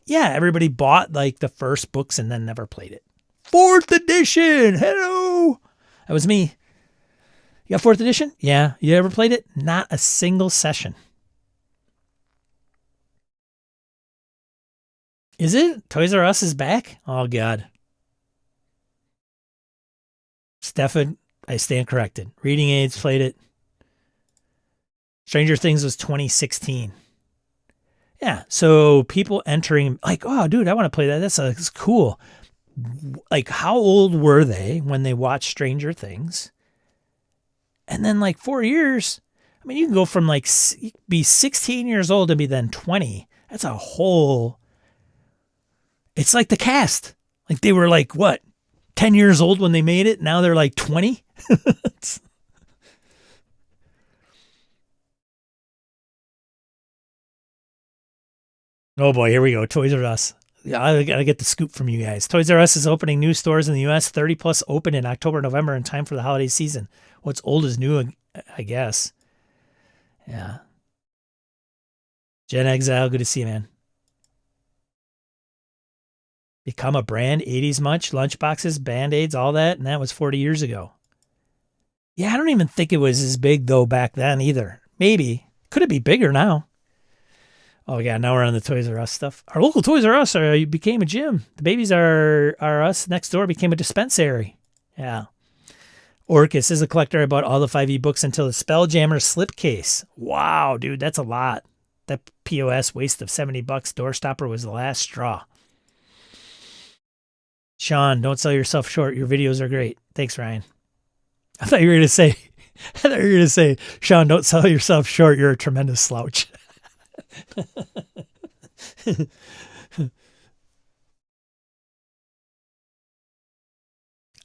A: Yeah, everybody bought like the first books and then never played it. 4th edition. Hello. That was me. You got 4th edition? Yeah. You ever played it? Not a single session. Is it? Toys R Us is back? Oh, God. Stefan, I stand corrected. Reading Aids played it. Stranger Things was 2016. Yeah. So people entering like, oh, dude, I want to play that. That's cool. Like, how old were they when they watched Stranger Things? And then like 4 years, I mean, you can go from like be 16 years old and be then 20. That's a whole, it's like the cast. Like they were like, what, 10 years old when they made it? Now they're like 20. Oh boy, here we go. Toys R Us. Yeah, I gotta get the scoop from you guys. Toys R Us is opening new stores in the U.S. 30 plus open in October, November in time for the holiday season. What's old is new, I guess. Yeah. Gen Exile, good to see you, man. Become a brand, 80s much, lunchboxes, Band-Aids, all that, and that was 40 years ago. Yeah, I don't even think it was as big, though, back then either. Maybe. Could it be bigger now? Oh, yeah, now we're on the Toys R Us stuff. Our local Toys R Us became a gym. The Babies are Us next door became a dispensary. Yeah. Orcus is a collector. I bought all the 5e books until the Spelljammer slipcase. Wow, dude, that's a lot. That POS waste of $70 doorstopper was the last straw. Sean, don't sell yourself short. Your videos are great. Thanks, Ryan. I thought you were going to say, Sean, don't sell yourself short. You're a tremendous slouch.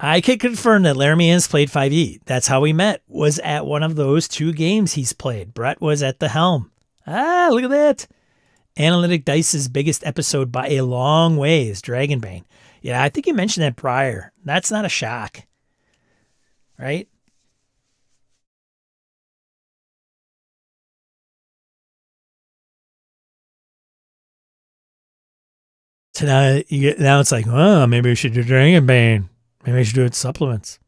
A: I can confirm that Laramie has played 5e. That's how we met, was at one of those 2 games he's played. Brett was at the helm. Ah, look at that. Analytic Dice's biggest episode by a long ways, Dragonbane. Yeah, I think you mentioned that prior. That's not a shock. Right? So now it's like, oh, maybe we should do Dragonbane. Maybe I should do it supplements.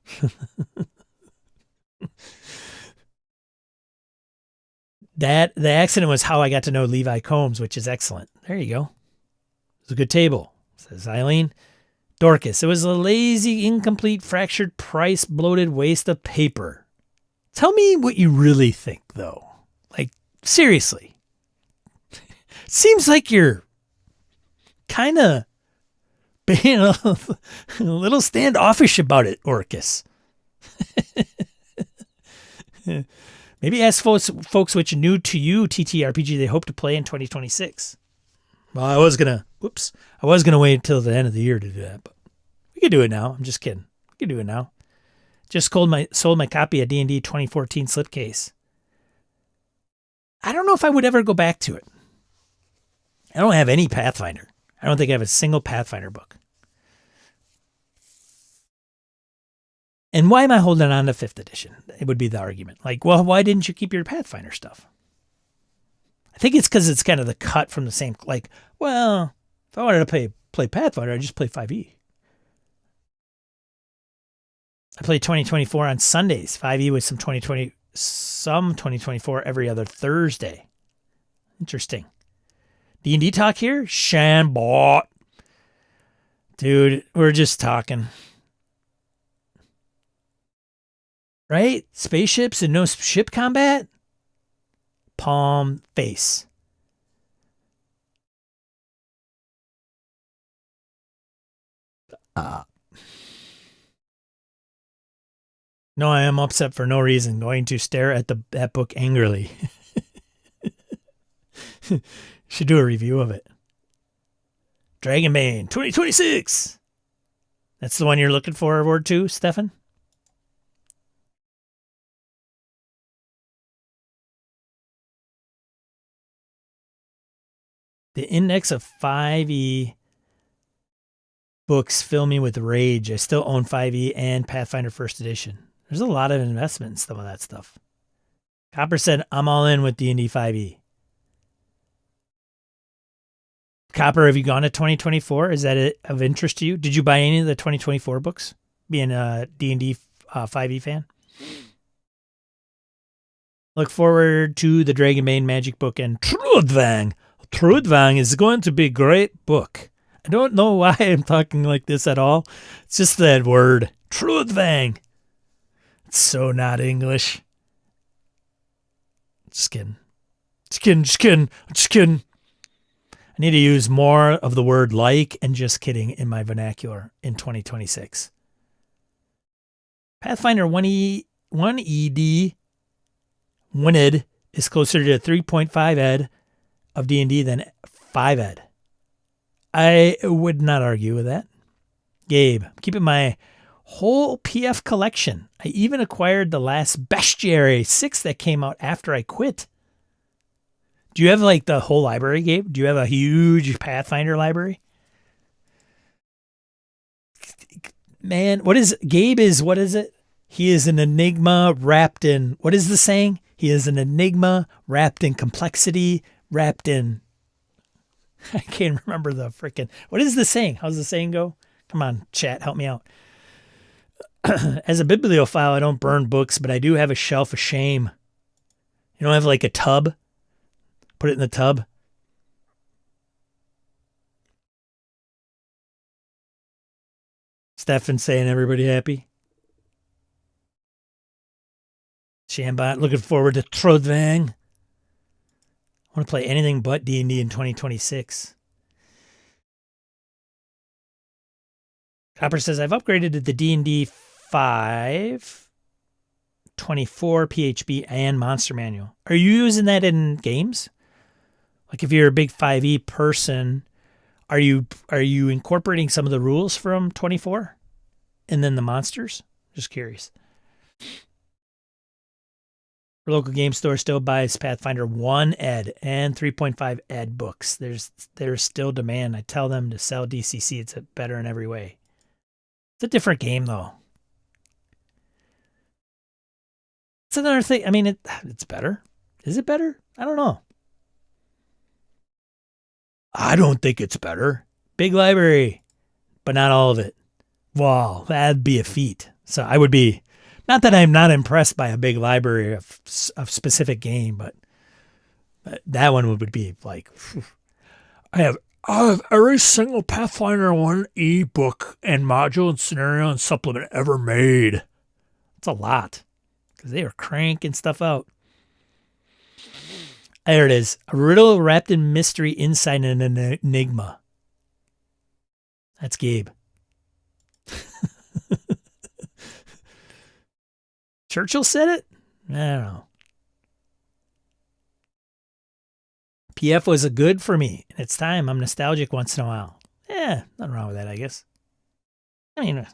A: The accident was how I got to know Levi Combs, which is excellent. There you go. It was a good table, says Eileen. Dorcas, it was a lazy, incomplete, fractured price, bloated waste of paper. Tell me what you really think, though. Like, seriously. Seems like you're kind of being a little standoffish about it, Orcus. Maybe ask folks which new to you TTRPG they hope to play in 2026. Well, I was gonna wait until the end of the year to do that, but we could do it now. I'm just kidding. We could do it now. Just sold my copy of D&D 2014 slipcase. I don't know if I would ever go back to it. I don't have any Pathfinder. I don't think I have a single Pathfinder book. And why am I holding on to 5th edition? It would be the argument. Like, well, why didn't you keep your Pathfinder stuff? I think it's because it's kind of the cut from the same, like, well, if I wanted to play Pathfinder, I'd just play 5e. I play 2024 on Sundays, 5e with some 2024 every other Thursday. Interesting. D&D talk here? Shambot. Dude, we're just talking. Right? Spaceships and no ship combat? Palm face. No, I am upset for no reason. Going to stare at that book angrily. Should do a review of it. Dragonbane 2026. That's the one you're looking forward to, Stefan? The index of 5e books fill me with rage. I still own 5e and Pathfinder First Edition. There's a lot of investment in some of that stuff. Copper said, I'm all in with D&D 5e. Copper, have you gone to 2024? Is that of interest to you? Did you buy any of the 2024 books? Being a D&D 5e fan? Look forward to the Dragonbane Magic Book and Trudvang. Trudvang is going to be a great book. I don't know why I'm talking like this at all. It's just that word, Trudvang. It's so not English. Just kidding. Just kidding. I need to use more of the word like and just kidding in my vernacular in 2026. Pathfinder 1ED, 1ed is closer to 3.5 ed of D&D than 5 ed. I would not argue with that. Gabe, I'm keeping my whole PF collection. I even acquired the last Bestiary 6 that came out after I quit. Do you have like the whole library, Gabe? Do you have a huge Pathfinder library? Man, what is it? He is an enigma wrapped in, what is the saying? He is an enigma wrapped in complexity, wrapped in, I can't remember the freaking, what is the saying? How's the saying go? Come on, chat, help me out. As a bibliophile, I don't burn books, but I do have a shelf of shame. You don't have like a tub? Put it in the tub. Stefan saying everybody happy. Shambot looking forward to Trodvang. I want to play anything but D&D in 2026. Copper says, I've upgraded to the D&D 5, 24 PHB and Monster Manual. Are you using that in games? Like if you're a big 5e person, are you incorporating some of the rules from 24? and then the monsters? Just curious. Your local game store still buys Pathfinder 1 ed and 3.5 ed books. There's still demand. I tell them to sell DCC. It's better in every way. It's a different game, though. It's another thing. I mean, it's better. Is it better? I don't know. I don't think it's better. Big library, but not all of it. Wow, that'd be a feat. So I would be, not that I'm not impressed by a big library of specific game, but that one would be like, I have every single Pathfinder 1 ebook and module and scenario and supplement ever made. It's a lot because they are cranking stuff out. There it is. A riddle wrapped in mystery inside an enigma. That's Gabe. Churchill said it? I don't know. PF was a good for me. And it's time. I'm nostalgic once in a while. Yeah, nothing wrong with that, I guess. I mean,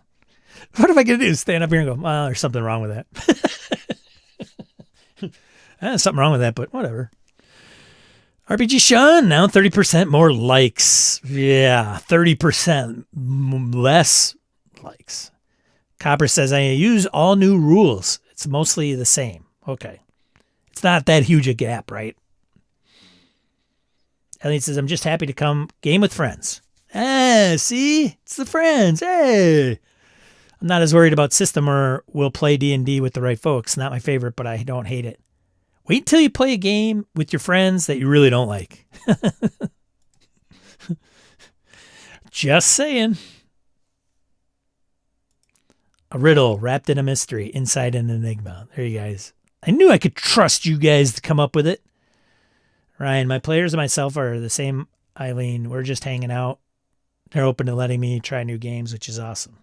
A: what am I going to do? Stand up here and go, well, there's something wrong with that. There's something wrong with that, but whatever. RPG Sean, now 30% more likes. Yeah, 30% less likes. Copper says, I use all new rules. It's mostly the same. Okay. It's not that huge a gap, right? Elliot says, I'm just happy to come game with friends. See? It's the friends. Hey. I'm not as worried about system or will play D&D with the right folks. Not my favorite, but I don't hate it. Wait until you play a game with your friends that you really don't like. Just saying. A riddle wrapped in a mystery inside an enigma. There you guys. I knew I could trust you guys to come up with it. Ryan, my players and myself are the same, Eileen. We're just hanging out. They're open to letting me try new games, which is awesome.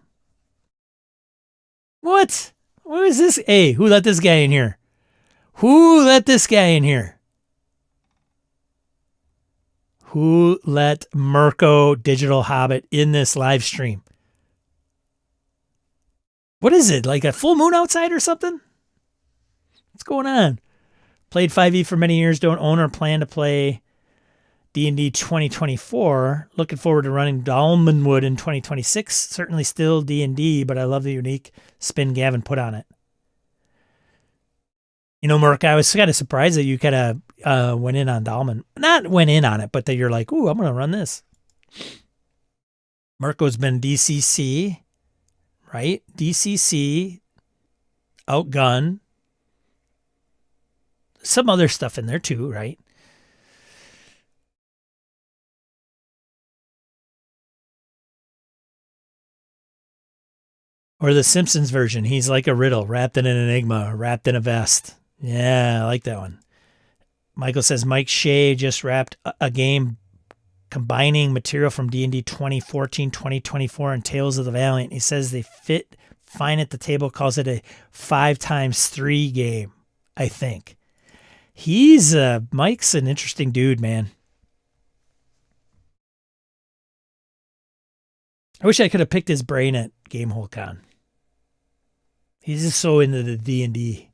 A: What? What is this? Hey, who let this guy in here? Who let this guy in here? Who let Mirko Digital Hobbit in this live stream? What is it? Like a full moon outside or something? What's going on? Played 5e for many years. Don't own or plan to play D&D 2024. Looking forward to running Dalmanwood in 2026. Certainly still D&D, but I love the unique spin Gavin put on it. You know, Merc, I was kind of surprised that you kind of went in on Dalman. Not went in on it, but that you're like, ooh, I'm going to run this. Mirko's been DCC, right? DCC, Outgun. Some other stuff in there too, right? Or the Simpsons version. He's like a riddle wrapped in an enigma, wrapped in a vest. Yeah, I like that one. Michael says Mike Shea just wrapped a game combining material from D&D 2014, 2024, and Tales of the Valiant. He says they fit fine at the table, calls it a 5x3 game, I think. Mike's an interesting dude, man. I wish I could have picked his brain at Gamehole Con. He's just so into the D&D.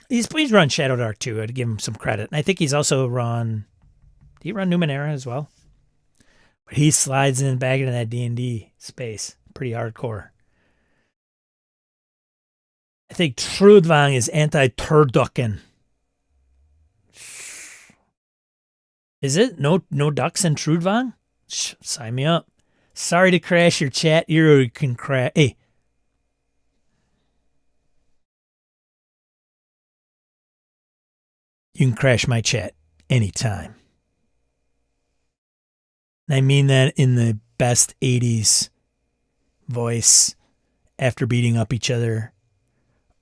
A: He's run Shadowdark too. I'd give him some credit. And I think he's also did he run Numenera as well? But he slides in back into that D&D space. Pretty hardcore. I think Trudvang is anti-turducken. Is it? No ducks in Trudvang? Sign me up. Sorry to crash your chat. You can crash. Hey. You can crash my chat anytime. And I mean that in the best 80s voice after beating up each other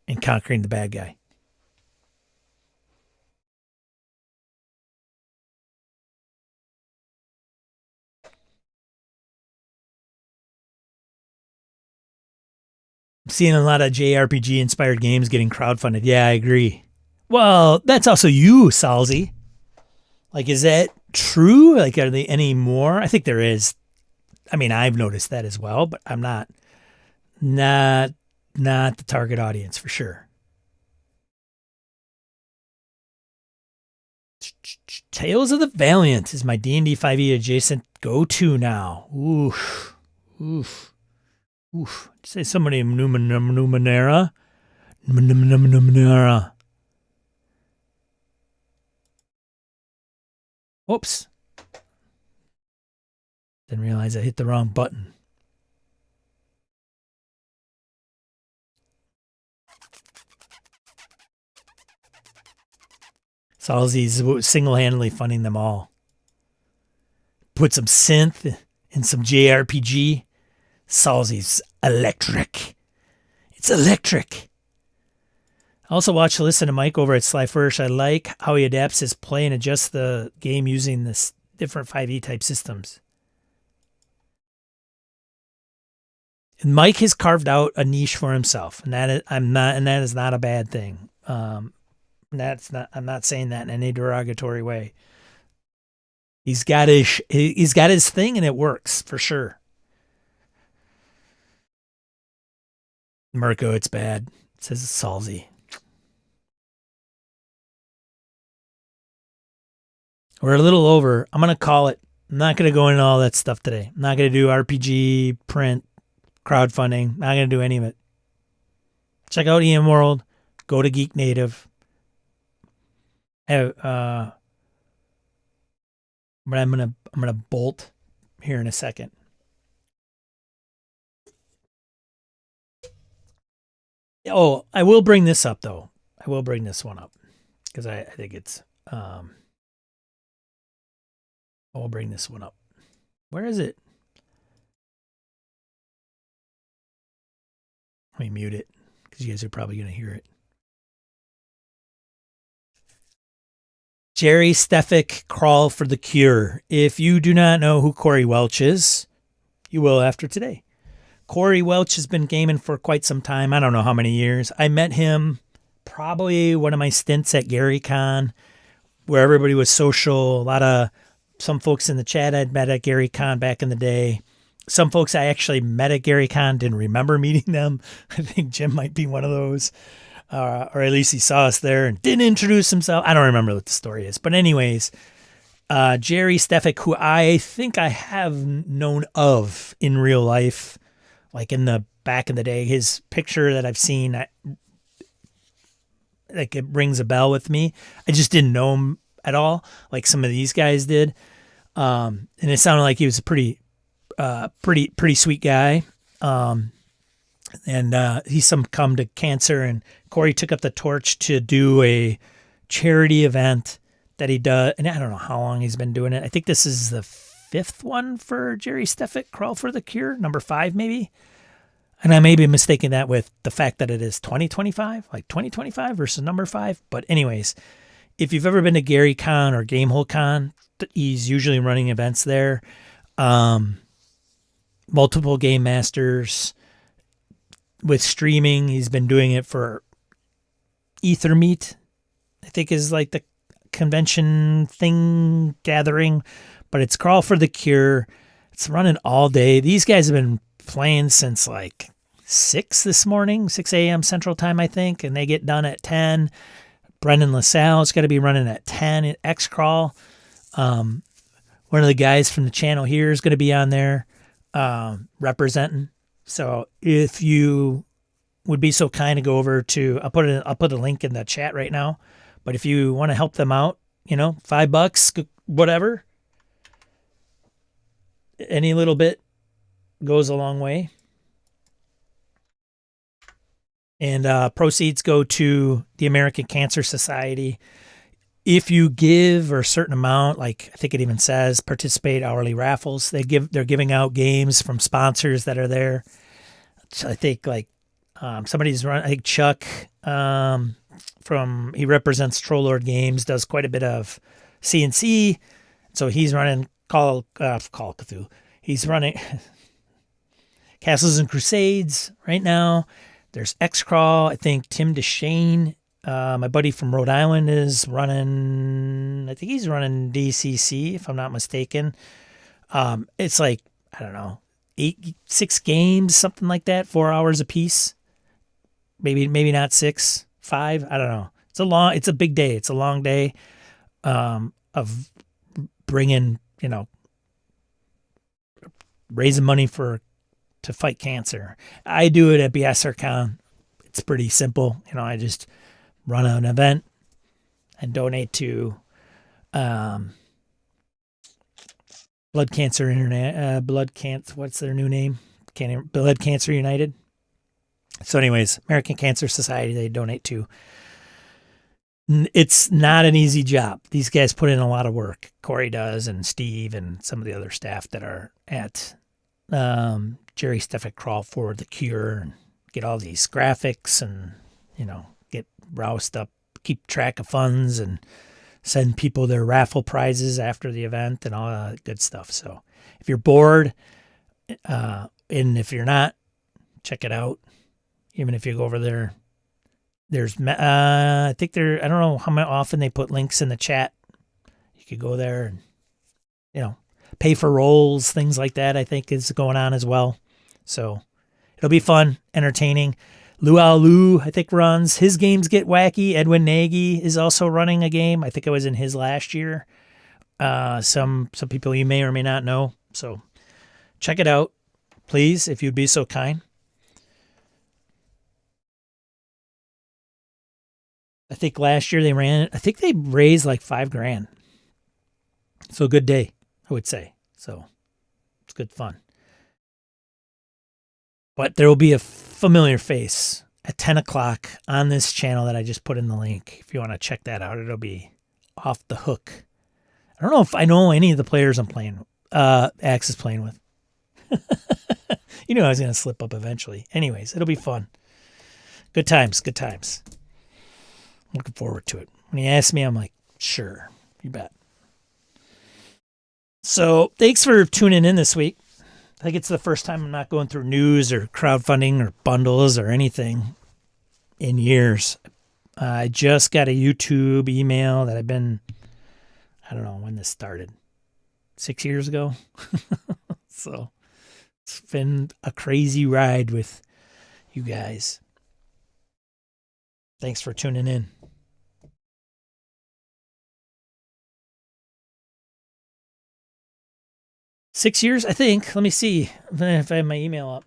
A: and conquering the bad guy. I'm seeing a lot of JRPG inspired games getting crowdfunded. Yeah, I agree. Well, that's also you, Salzy. Like, is that true? Like, are there any more? I think there is. I mean, I've noticed that as well, but I'm not Not the target audience for sure. Tales of the Valiant is my D&D 5e adjacent go-to now. Oof. Oof. Oof. Say somebody Numenera. Numenera. Whoops. Didn't realize I hit the wrong button. Salzy's single-handedly funding them all. Put some synth and some JRPG. Salzy's electric. It's electric. I also watch and listen to Mike over at Sly Flourish. I like how he adapts his play and adjusts the game using this different 5e type systems. And Mike has carved out a niche for himself, and that is not a bad thing. I'm not saying that in any derogatory way. He's got his thing, and it works for sure. Mirko, it's bad. It says it's Salzy. We're a little over. I'm going to call it. I'm not going to go into all that stuff today. I'm not going to do RPG, print, crowdfunding. Not going to do any of it. Check out EM World. Go to Geek Native. But I'm gonna bolt here in a second. Oh, I will bring this up though. I will bring this one up because I think it's. I will bring this one up. Where is it? Let me mute it because you guys are probably gonna hear it. Jerry Stefik, Crawl for the Cure. If you do not know who Corey Welch is, you will after today. Corey Welch has been gaming for quite some time. I don't know how many years. I met him probably one of my stints at GaryCon, where everybody was social. Some folks in the chat I'd met at GaryCon back in the day. Some folks I actually met at GaryCon, didn't remember meeting them. I think Jim might be one of those. Or at least he saw us there and didn't introduce himself. I don't remember what the story is. But anyways, Jerry Stefik, who I think I have known of in real life, like in the back in the day, his picture that I've seen, like it rings a bell with me. I just didn't know him at all, like some of these guys did. And it sounded like he was a pretty sweet guy. And he succumbed to cancer, and Corey took up the torch to do a charity event that he does. And I don't know how long he's been doing it. I think this is the 5th one for Jerry Stefik, Crawl for the Cure, number 5 maybe. And I may be mistaking that with the fact that it is 2025, like 2025 versus number 5. But anyways, if you've ever been to GaryCon or GameholeCon, he's usually running events there. Multiple game masters. With streaming, he's been doing it for Ethermeet, I think is like the convention thing gathering, but it's Crawl for the Cure. It's running all day. These guys have been playing since like 6 a.m. Central Time, I think, and they get done at 10. Brendan LaSalle's got to be running at 10 at X-Crawl. One of the guys from the channel here is going to be on there representing. So if you would be so kind to go over to, I'll put a link in the chat right now. But if you want to help them out, $5, whatever, any little bit goes a long way. And proceeds go to the American Cancer Society. If you give a certain amount, like I think it even says participate hourly raffles, they're giving out games from sponsors that are there. So I think like somebody's run. I think Chuck he represents Troll Lord Games, does quite a bit of CNC. So he's running Call Cthulhu. He's running Castles and Crusades right now. There's X-Crawl. I think Tim DeShane, my buddy from Rhode Island, is running. I think he's running DCC, if I'm not mistaken. It's like, I don't know, six games, something like that, 4 hours a piece. Maybe not six, five. I don't know. It's a big day. It's a long day of bringing, raising money to fight cancer. I do it at BSRCon. It's pretty simple. I just run an event and donate to Blood Cancer Internet. What's their new name? Blood Cancer United. So, anyways, American Cancer Society. They donate to. It's not an easy job. These guys put in a lot of work. Corey does, and Steve, and some of the other staff that are at Jerry Steffick crawl for the cure and get all these graphics and, get roused up, keep track of funds and send people their raffle prizes after the event and all that good stuff. So if you're bored, and if you're not, check it out. Even if you go over there, there's, I think I don't know how often they put links in the chat. You could go there and, pay for rolls, things like that, I think is going on as well. So it'll be fun, entertaining. Luau Lu, I think, runs. His games get wacky. Edwin Nagy is also running a game. I think I was in his last year. Some people you may or may not know. So check it out, please, if you'd be so kind. I think last year they raised like $5,000. So a good day, I would say. So it's good fun. But there will be a familiar face at 10 o'clock on this channel that I just put in the link. If you want to check that out, it'll be off the hook. I don't know if I know any of the players I'm playing, Axe is playing with. I was going to slip up eventually. Anyways, it'll be fun. Good times, good times. I'm looking forward to it. When he asked me, I'm like, sure, you bet. So thanks for tuning in this week. I think it's the first time I'm not going through news or crowdfunding or bundles or anything in years. I just got a YouTube email that I don't know when this started, 6 years ago. So it's been a crazy ride with you guys. Thanks for tuning in. $6 years, I think. Let me see if I have my email up.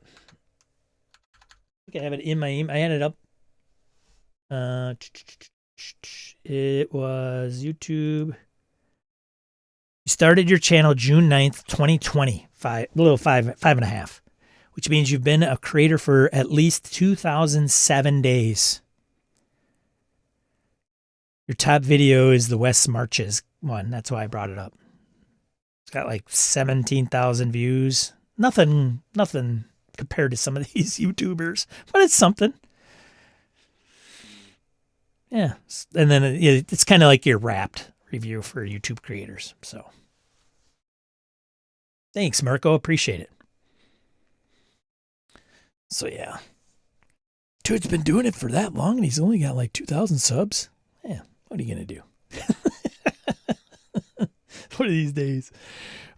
A: I think I have it in my email. I had it up. It was YouTube. You started your channel June 9th, 2020. Five and a half, which means you've been a creator for at least 2007 days. Your top video is the West Marches one. That's why I brought it up. It's got like 17,000 views. Nothing compared to some of these YouTubers, but it's something. Yeah. And then it's kind of like your wrapped review for YouTube creators. So thanks, Mirko. Appreciate it. So yeah. Dude's been doing it for that long and he's only got like 2,000 subs. Yeah. What are you going to do? One of these days.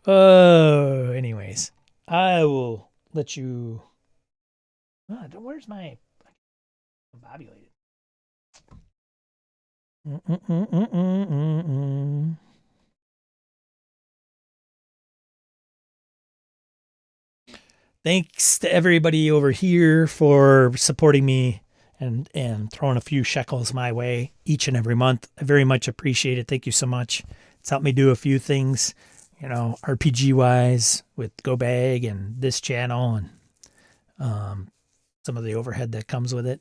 A: Anyways, I will let you. Where's my evaluated? Thanks to everybody over here for supporting me and throwing a few shekels my way each and every month. I very much appreciate it. Thank you so much. It's helped me do a few things, RPG wise with GoBag and this channel and some of the overhead that comes with it.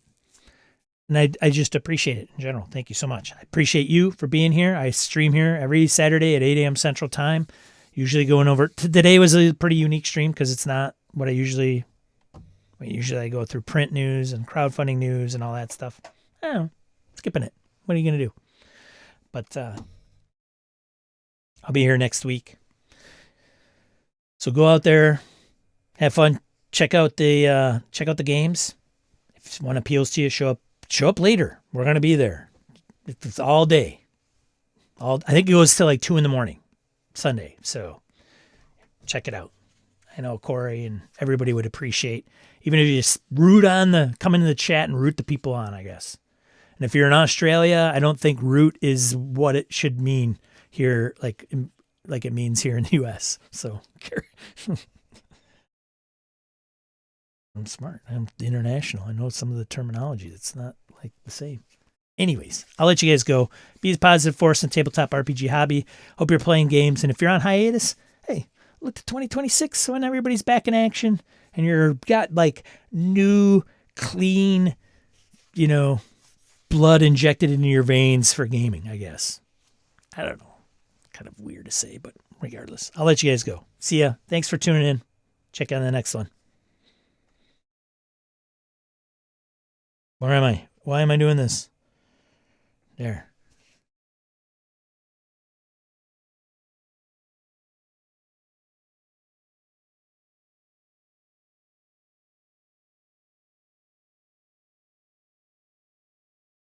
A: And I just appreciate it in general. Thank you so much. I appreciate you for being here. I stream here every Saturday at 8 a.m. Central Time. Usually going over. Today was a pretty unique stream because it's not what I usually go through print news and crowdfunding news and all that stuff. I don't know, skipping it. What are you going to do? But I'll be here next week. So go out there, have fun, check out the games. If one appeals to you, show up later. We're going to be there. It's all day. I think it goes till like 2 a.m. Sunday. So check it out. I know Corey and everybody would appreciate, even if you just come into the chat and root the people on, I guess. And if you're in Australia, I don't think root is what it should mean here, like it means here in the U.S. So I'm smart. I'm international. I know some of the terminology. It's not like the same. Anyways, I'll let you guys go. Be a positive force in tabletop RPG hobby. Hope you're playing games. And if you're on hiatus, hey, look to 2026 when everybody's back in action and you're got like new, clean, blood injected into your veins for gaming, I guess. I don't know. Kind of weird to say, but regardless, I'll let you guys go. See ya. Thanks for tuning in. Check out the next one. Where am I? Why am I doing this? There.